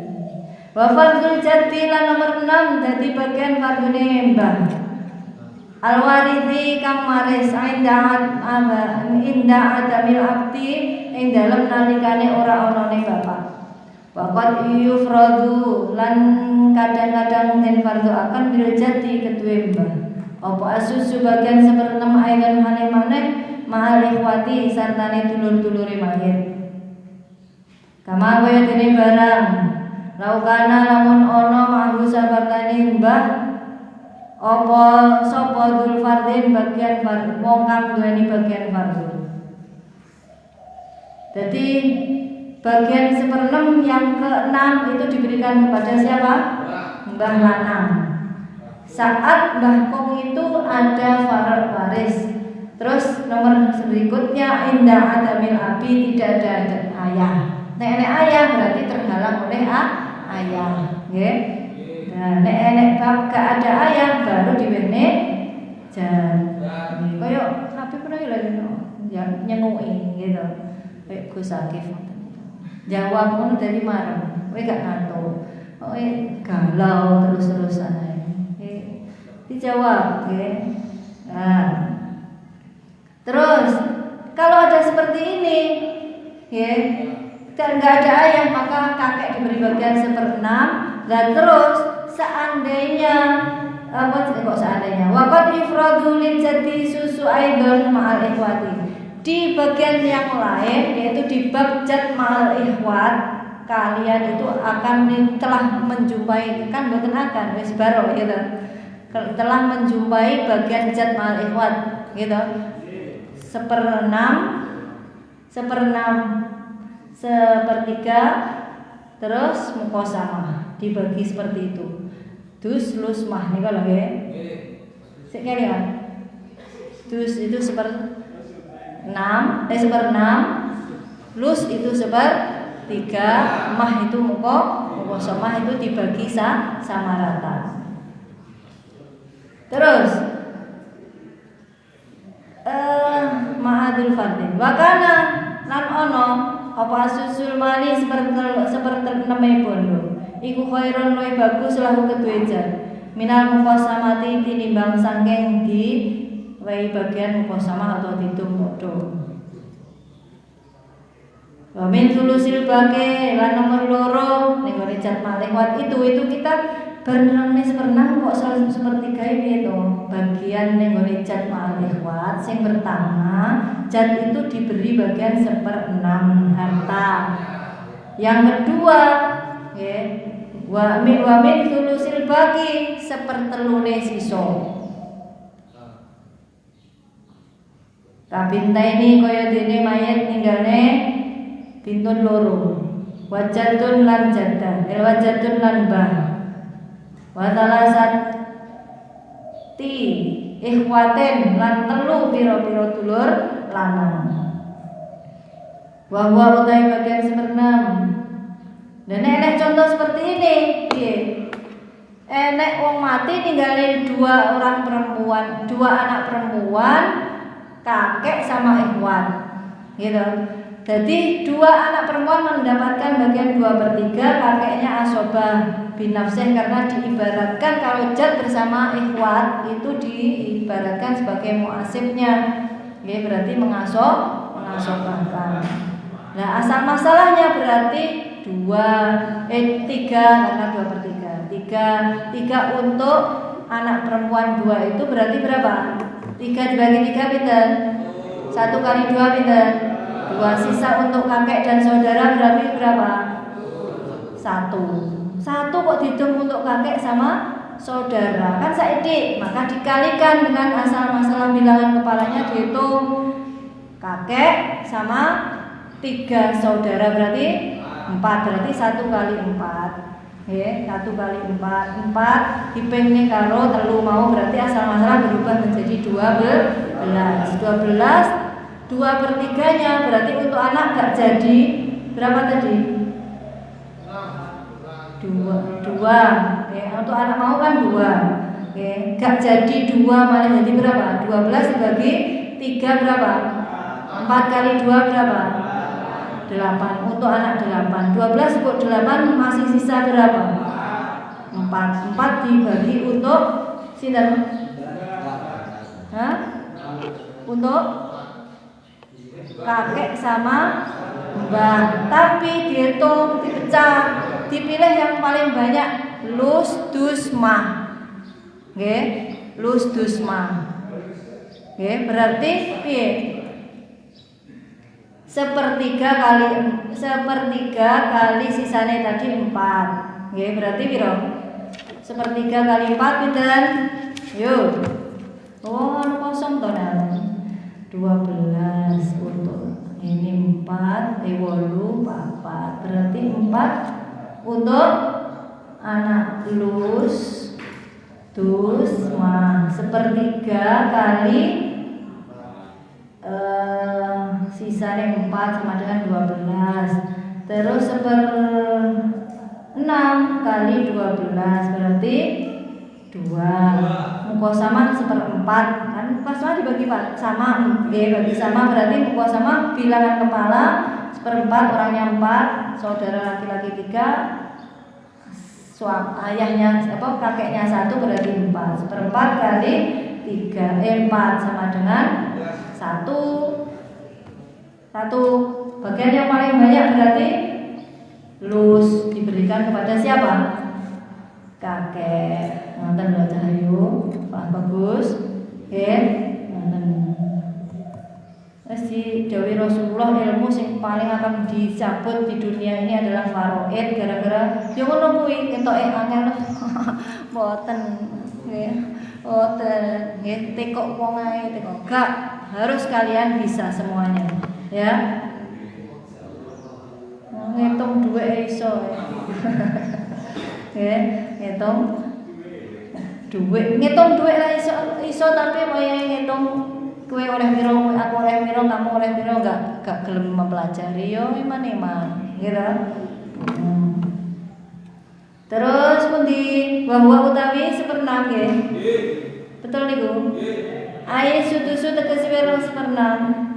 Wa fardhul jaddi lan nomor 6 dadi bagian fardune mbah. Al-warithi kang maris inda adamil abdi ing dalem nalikane ora onone bapak. Waqad yufradu lan kadang-kadang den fardhu akan bil jaddi kedue mbah. Apa asusu bagian 1/6 aidan hale maneh mahal ikhwati sartane dulur-dulure mayit. Kama kaya dene barang laukana lamun ana manggu sabartane mbah apa sapa dul fardin bagian fardhu wong kang duweni bagian fardhu. Jadi bagian 1/6 yang ke-6 itu diberikan kepada siapa? Mbah lanang. Saat Mbah Kong itu ada farad waris. Terus nomor berikutnya indah adamil abi tidak ada ayah. Nek ayah berarti terhalang oleh ayah, nggih. Nah, nek gak ada ayah baru diwene jan. Kaya kabeh pernah ya nyenguki gitu. Kayak Gus Akif jawab ngono dari marem. Kowe gak ngantuk. Kowe galau terus-terusan ae. Dijawab, nggih. Nah. Terus kalau ada seperti ini, nggih. Dan nggak ada ayah maka kakek diberi bagian 1/6. Dan terus seandainya waqad ifradu lil jaddi susu aidon ma'al ikhwati. Di bagian yang lain yaitu di bab jad ma'al ikhwat, kalian itu akan telah menjumpai kan mboten akan wis baro gitu. Telah menjumpai bagian jad ma'al ikhwat gitu. 1/6 1/3 terus muqasamah dibagi seperti itu. Dus lus mah nika lho nggih. Sik kene ya. Dus itu 1/6, lus itu 1/3, mah itu muqasamah itu dibagi sama rata. Terus ma'adul fardin. Wa kana lan ono apa susul mali 1/6 bondo. Iku khairun luwih bagus lahu kedue jan. Minal muqasamati tinimbang saking di wae bagian muqasamah atau ditung padha. Wa min sulusil baqi lan nomor 2 ning gone cat malewat itu kita berenang nih 1/6 kok 1/3 piye to? Bagian ning gone cat malewat sing pertama cat itu diberi bagian 1/6 harta. Yang kedua, nggih, wa min sulusil baqi 1/3 sisa. Kabintaini kaya dene mayit ninggalne bintun loro. Wajatun lan jaddah, wajatun lan bah. Wa talasati ikhwatin lan telu pira-pira dulur lanang. Wa huwa utai bagian seperenam. Dan enek contoh seperti ini, piye? Enek wong mati ninggalin dua anak perempuan, kakek sama ikhwan, gitu. Jadi dua anak perempuan mendapatkan bagian 2/3, kakeknya asobah binafsih karena diibaratkan kalau jad bersama ikhwan itu diibaratkan sebagai muasibnya, ya, berarti mengasobahkan. Nah asal masalahnya berarti 3 karena 2/3. 3 untuk anak perempuan 2 itu berarti berapa? 3 dibagi 3 pinten? 1 kali 2 pinten? 2. Sisa untuk kakek dan saudara berarti berapa? 1 kok dihitung untuk kakek sama saudara, kan saidik, maka dikalikan dengan asal masalah bilangan kepalanya dihitung kakek sama 3 saudara berarti 4, berarti 1 kali 4. Ya, 1 kali 4 dipengnya karo telu mau berarti asal masalah berubah menjadi 12. 2/3-nya berarti untuk anak gak jadi berapa tadi? 2. Ya, untuk anak mau kan 2. Ya, gak jadi 2 malah jadi berapa? 12 dibagi 3 berapa? 4 kali 2 berapa? 8. Untuk anak 8. 12 kok 8 masih sisa berapa? 4 dibagi untuk sinten? Hah? Untuk kakek sama mbah. Tapi dihitung, dipecah, dipilih yang paling banyak lus dus mah. Nggih, lus dus mah. Nggih, berarti piye? 1/3 kali sisane tadi 4. Nggih, berarti piro? 1/3 kali 4 pinten? Yo. Oh, anu kosong to nang. 12 untuk ini 4, 8, 4. Berarti 4 untuk anak lus dus mah. 1/3 kali sisanya 4 sama dengan 12. Terus 1/6 kali 12 berarti 2. Mukosama 1/4 kan mukosama dibagi sama, bagi sama berarti mukosama bilangan kepala 1/4, orangnya 4, saudara laki-laki 3, ayahnya kakeknya 1 berarti 4. 1/4 kali 3 4 sama dengan 1. Bagian yang paling banyak berarti lus diberikan kepada siapa? Kakek. Nonton lho Cahayu, Pak bagus. Nonton. Terus di Dewi Rasulullah ilmu yang paling akan dicabut di dunia ini adalah faraid gara-gara yo ngono kuwi ketoke angel. Mboten nggih. Mboten nggih tekok wong ae tekok. Gak, harus kalian bisa semuanya. Ya. Ngitung duit iso. Ya, ngitung duit lah iso tapi moye ngitung kowe oleh piro, aku oleh piro, kamu oleh piro gak gelem mempelajari yo iman-iman, gitu. Terus pundi bahwa utawi 1/6 nggih. Betul niku? Ayat sudusu tegese 1/6.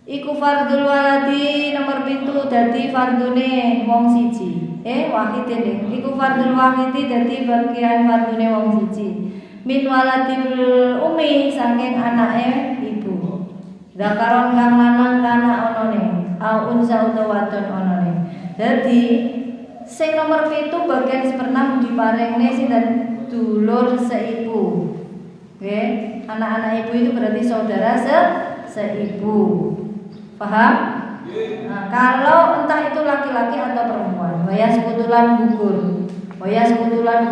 Iku fardul waladi nomor pintu dadi fardune wong siji. Wahidin iku fardul wahidi dadi bagian fardune wong siji. Min waladil umi saking anake ibu. Zakaron kang lanang kana onone, au unsa utawa wadon onone. Dadi sing nomor 7 bagian 1/6 diparingne sinten dulur seibu. Nggih, anak-anak ibu itu berarti saudara seibu. Paham? Nah, kalau entah itu laki-laki atau perempuan, waya sekutulan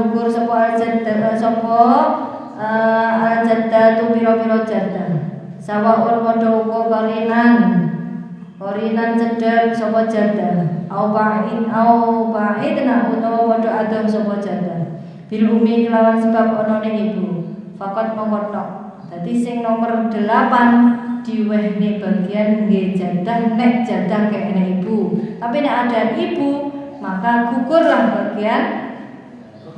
gugur sapa aljadda tu piro-piro jadda. Sawaun padha uga korinan cedhak sapa jadah au ba'idna utawa padha adoh sapa jadah bil umi kelawan sebab onone ibu fakat mongkotok. Dadi sing nomor 8 diwehne bagian nggih jadah nek jadah kene ibu. Tapi nek ada ibu maka gugurlah bagian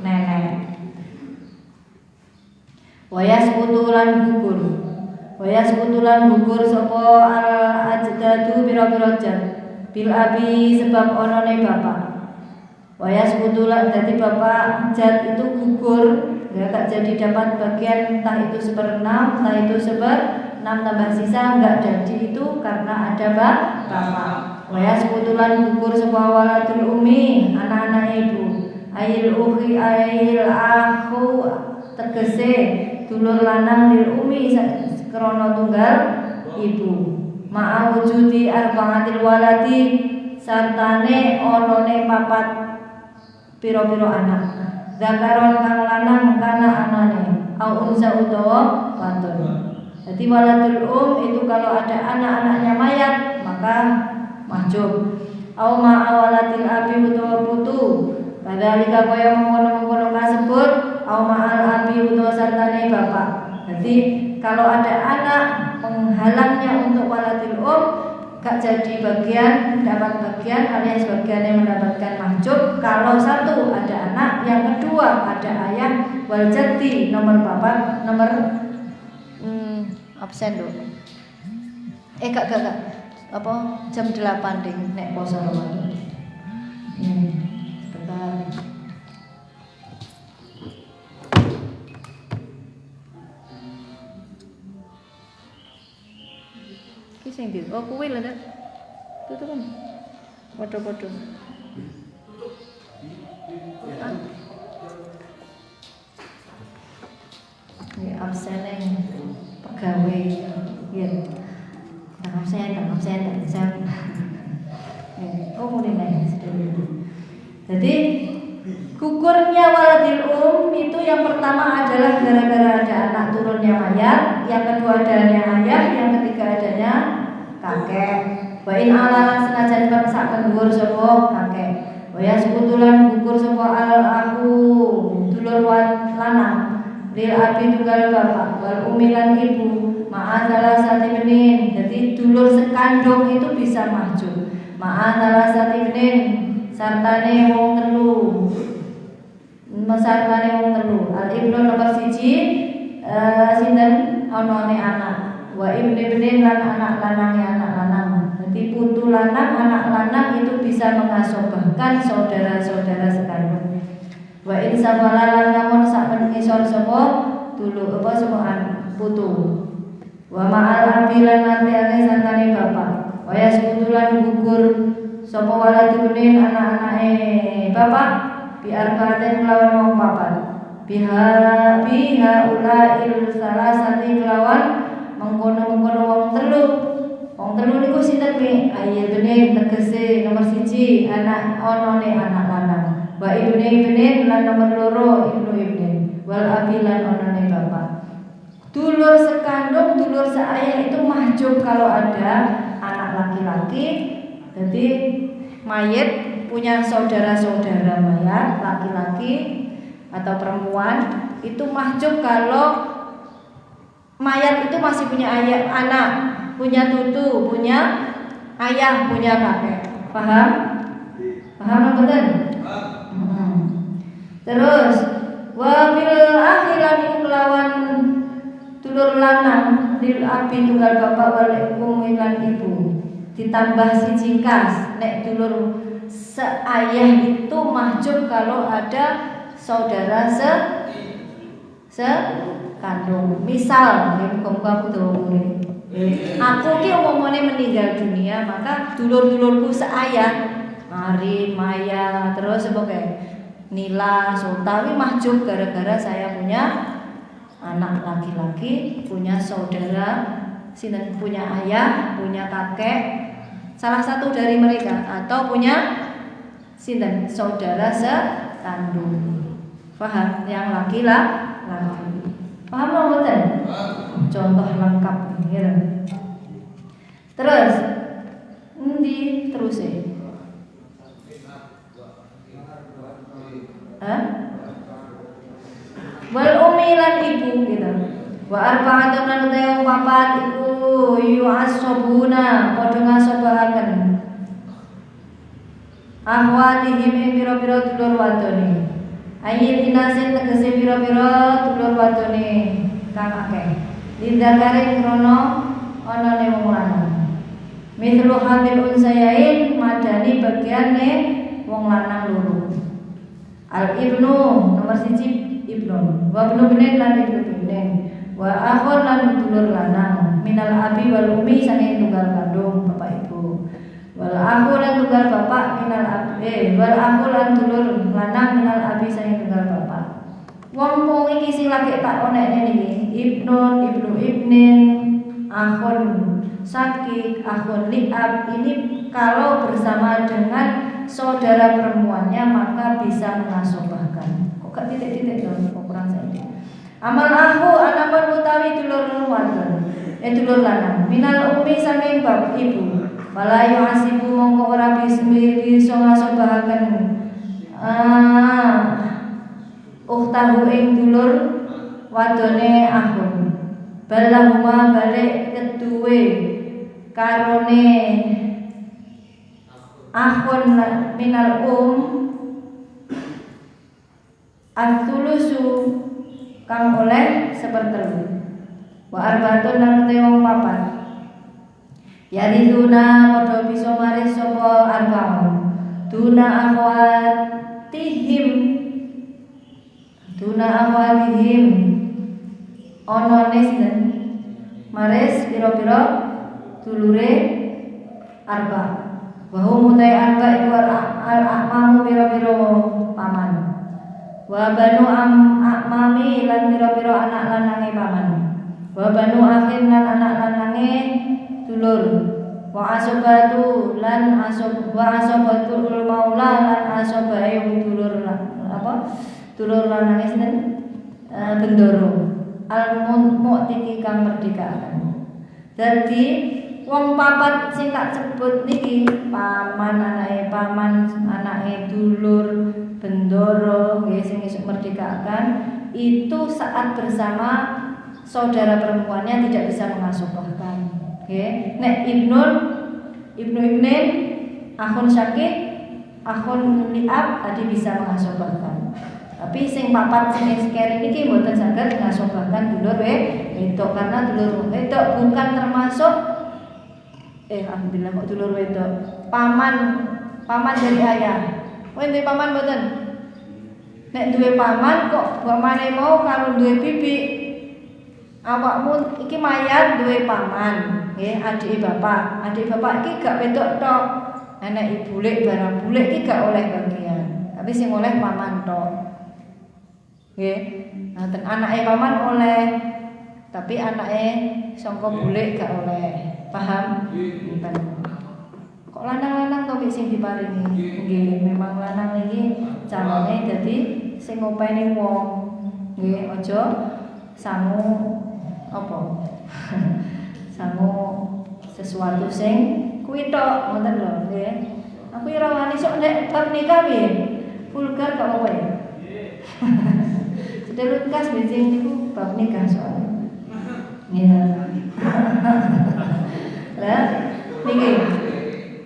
nenek. Wayas kutulan gugur sapa al ajdadu pira-pira jad bil abi sebab onone bapak. Wayas kutulan dadi bapak jad itu gugur ya, gak jadi dapat bagian entah itu 1/6 entah itu 1/6 tambah sisa enggak jadi itu karena ada bapak. Wayas kutulan gugur sapa waladul umi anak-anak ibu ail uhi ail akhu tegese dulur lanang lil umi krana tunggal ibu ma'a wujudi arba'atil waladi sartane onone papat pira-pira anak zakaron kang lanang kana anane au unsa utawa wadon. Jadi waladul itu kalau ada anak-anaknya mayat maka mahjub au ma'a waladil abi utawa putu padhalika kaya mengkono-mengkono kasebut au ma'al abi utawa sartane bapak. Jadi kalau ada anak penghalangnya untuk waladil gak jadi bagian dapat bagian alias bagian yang mendapatkan mahjub kalau satu ada anak, yang kedua ada ayah wal jaddi nomor bapak nomor absen dulu. Gak apa jam 8 ding nek poso Ramadan. Sebentar. Sing ndi? Oh kuwi lho, Nek. Tutup kan. Padha-padha. Ya absen pegawai. Ya. Absen. Oh mulai naik. Jadi gugurnya waladil itu yang pertama adalah gara-gara ada anak turunnya mayat, yang kedua adanya ayah, yang ketiga adanya kakek. Wa in ala senajan sak pendhuwur sapa kakek. Wa ya sekutulan gugur sapa al aku dulur lanang lil abi tunggal bapak wal umilan ibu ma'adalah sati benin. Jadi dulur sekandung itu bisa mahjub. Ma'adalah sati benin sartane wong telu. Sartane wong telu. Al ibnu nomor 1 sinten onone anak. Wa ibnu benin lan anak lanang. Jadi putu lanang, anak lanang itu bisa mengasuh bahkan saudara-saudara sekandung. Wa in safala lan lamun sak ngisor sapa dulu apa sapa putu. Wa ma'al abilan nanti ane santane bapak. Wa yaskutulan gugur sapa waladune anak-anake bapak bi arba'atin lawan wong papat. Biha ulail salasati lawan mengkono-mengkono wong telu. Wong telu niku sinten mi? Ayil bening tegese nomor 1 anak onone anak lanang. Wa ibne bening lan nomor 2 ibnu ibne. Wal abilan onone bapak. Dulur sekandung, dulur seayah itu mahjub kalau ada anak laki-laki. Jadi mayit punya saudara-saudara mayat laki-laki atau perempuan itu mahjub kalau mayat itu masih punya ayah, anak, punya tutu, punya ayah, punya kakek. Paham? Paham betul? Terus wabil akhiran kelawan dulur lanang lil abi tunggal bapak wali umilan ibu ditambah siji kas. Nek dulur seayah itu mahjub kalau ada saudara sekandung. Misal muka-muka aku dulu aku ki umumnya meninggal dunia, maka dulur-dulurku seayah Mari, Maya, terus sebagai Nila, Sultawi mahjub gara-gara saya punya anak laki-laki, punya saudara, punya ayah, punya kakek, salah satu dari mereka, atau punya saudara sekandung. Paham? Yang laki-laki. Paham mboten? Contoh lengkap gitu. Terus endi terus wal umi lan ibu gitu. Wa arba'atun lan teu papat iku yu'asobuna padha ngasobahaken ahwatihim ing pira-pira dulur wadone. Ayil inasin tegese pira-pira dulur wadone kang akeh. Lindakare krono anane wong lanang. Mithlu hamil unsayain madani bagiane wong lanang loro. Al ibnu nomor 1 ibnu. Wa ibnu binen lan ibnu binen. Wa akhun lan dulur lanang minal abi wal umi sange tunggal kandung bapak ibu. Wal akhu lan tunggal bapak minal abi wal akhu lan dulur lanang minal abi sange tunggal bapak. Wong iki sing lagi tak onekne niki ibnun ibnu ibnin akhun sakik akhun liab ini kalau bersama dengan saudara perempuannya maka bisa mengasobahkan. Kok gak titik-titik dong, kok kurang saya. Amal aku anak utawi dulur wadon, dulur lanang. Minal umi saking bab ibu. Wala yu'asibu mongko ora bisa ngasobahaken. Ukhtahu ing dulur wadone akun. Balahuma balik keduwe karone akun minal At-tulusu kang oleh sepertelu. Wa arbatun lan wong papat. Yariduna padha bisa maris sapa arba'un. Duna akhwatihim. Onone sinten? Maris pira-pira dulure arba. Wa hum mutai arba iku al-amamu pira-pira paman. Wa banu amami lan pira-pira anak lanange paman. Wa banu akhin lan anak lanange dulur. Wa asobatu lan asobatul maula lan asobae dulur apa? Dulur lanange sinten? Bendoro. Al-mu'tiki kang merdekakan. Dadi wong papat sing tak sebut niki paman anake dulur bendoro nggih sing isuk merdekakan itu saat bersama saudara perempuannya tidak bisa mengasobahkan. Nggih. Nek ibnu ibnin akhun syakik akhun liab tadi bisa mengasobahkan. Tapi sing papat sing sekeri niki mboten saged ngasobahkan dulur wedok karena dulur wedok bukan termasuk alhamdulillah kok dulur wedok paman dari ayah. Kowe duwe paman mboten? Nek duwe paman kok pamane mau karo duwe bibi. Awakmu iki mayat duwe paman, nggih, adik bapak iki gak wedok tok. Anak ibulek barang bulek iki gak oleh bagian. Tapi sing oleh paman tok. Nggih. Nah, anake paman oleh, tapi anake sangka bulek gak oleh. Paham? Ngoten. Kok lanang-lanang to sing diparingi? Nggih, memang lanang iki calone dadi sing ngopeni wong. Nggih, aja sangu apa? Sangu sesuatu sing kuwi tok, ngoten lho, nggih. Aku ora wani sok nek bab nikah piye? Vulgar kok kowe. Terus kas bensin niku bab nikah soalnya. Ya. Lah, niki.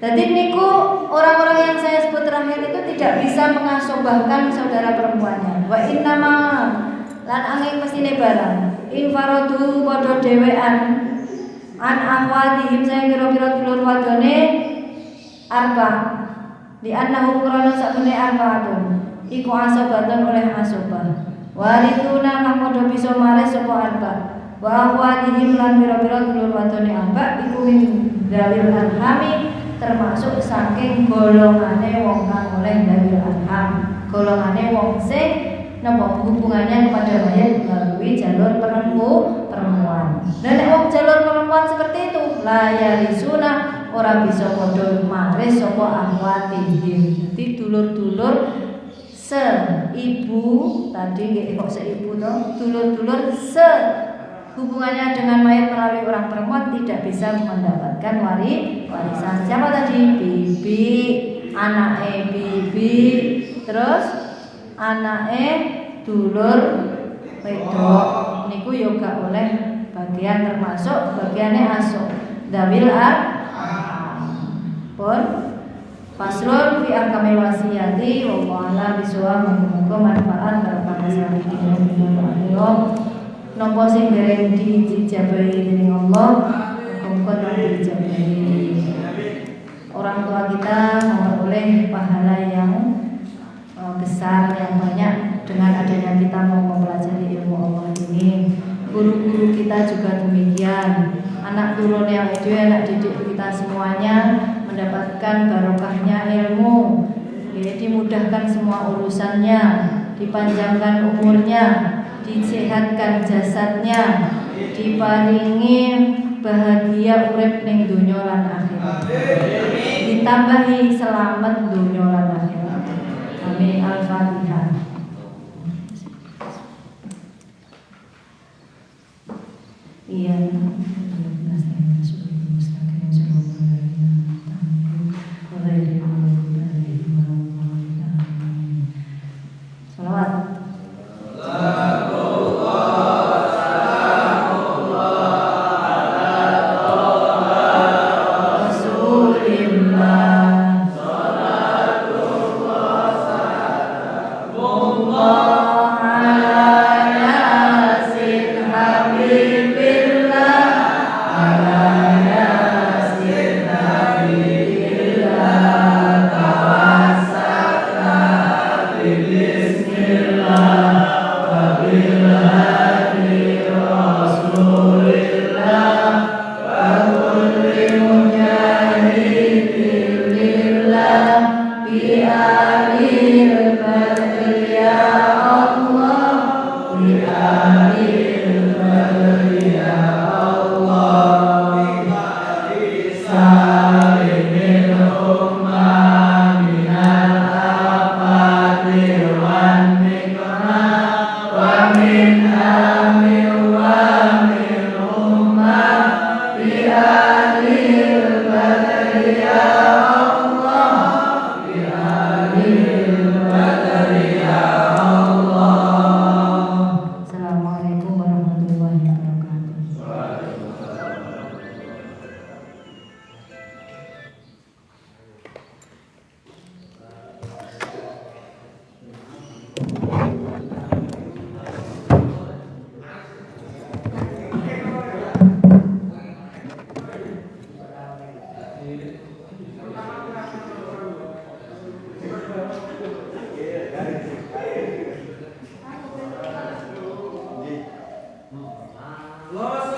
Jadi niku orang-orang yang saya sebut terakhir itu tidak bisa mengasobahkan saudara perempuannya. Wa innama lan angin mestine barang. Infaradu padha dhewean an ahwadihim saya kira-kira dulur wadone arba. Di annahu qurana sakune arbaatun. Iku asobatun oleh asobah. Warithuna kang padha bisa mares sapa arba. Wa ahwadihim lan pira-pira dulur wadone arba iku min dalil arhami termasuk saking golongane wong kang oleh dalil arham. Golongane wong sing napa hubungannya kepada mayat melalui jalur perempuan. Dan nek wong jalur perempuan seperti itu la yarisuna ora bisa padha maris sapa ahwatihim. Dadi dulur-dulur seibu tadi kok seibu toh, dulur-dulur hubungannya dengan mayat melalui orang perempuan tidak bisa mendapatkan warisan. Siapa tadi? Bibi, anake bibi, terus anake dulur wedok niku yo gak oleh bagian, termasuk bagiannya asuh dawil pun faslun fi ahkamil wasiyati wa ala biswa muga manfaat pada sami dina nopo sing dereng dijabahi dening Allah muga dijabahi. Orang tua kita memperoleh pahala yang besar, yang banyak dengan adanya kita mau mempelajari ilmu Allah ini. Guru-guru kita juga demikian. Anak turun yang itu, anak didik kita semuanya mendapatkan barokahnya ilmu, ya, dimudahkan semua urusannya, dipanjangkan umurnya, disehatkan jasadnya, diparingi bahagia urip ning donya lan akhirat, ditambahi selamat donya lan akhirat. Amin. Al-Fatihah. Iya. Los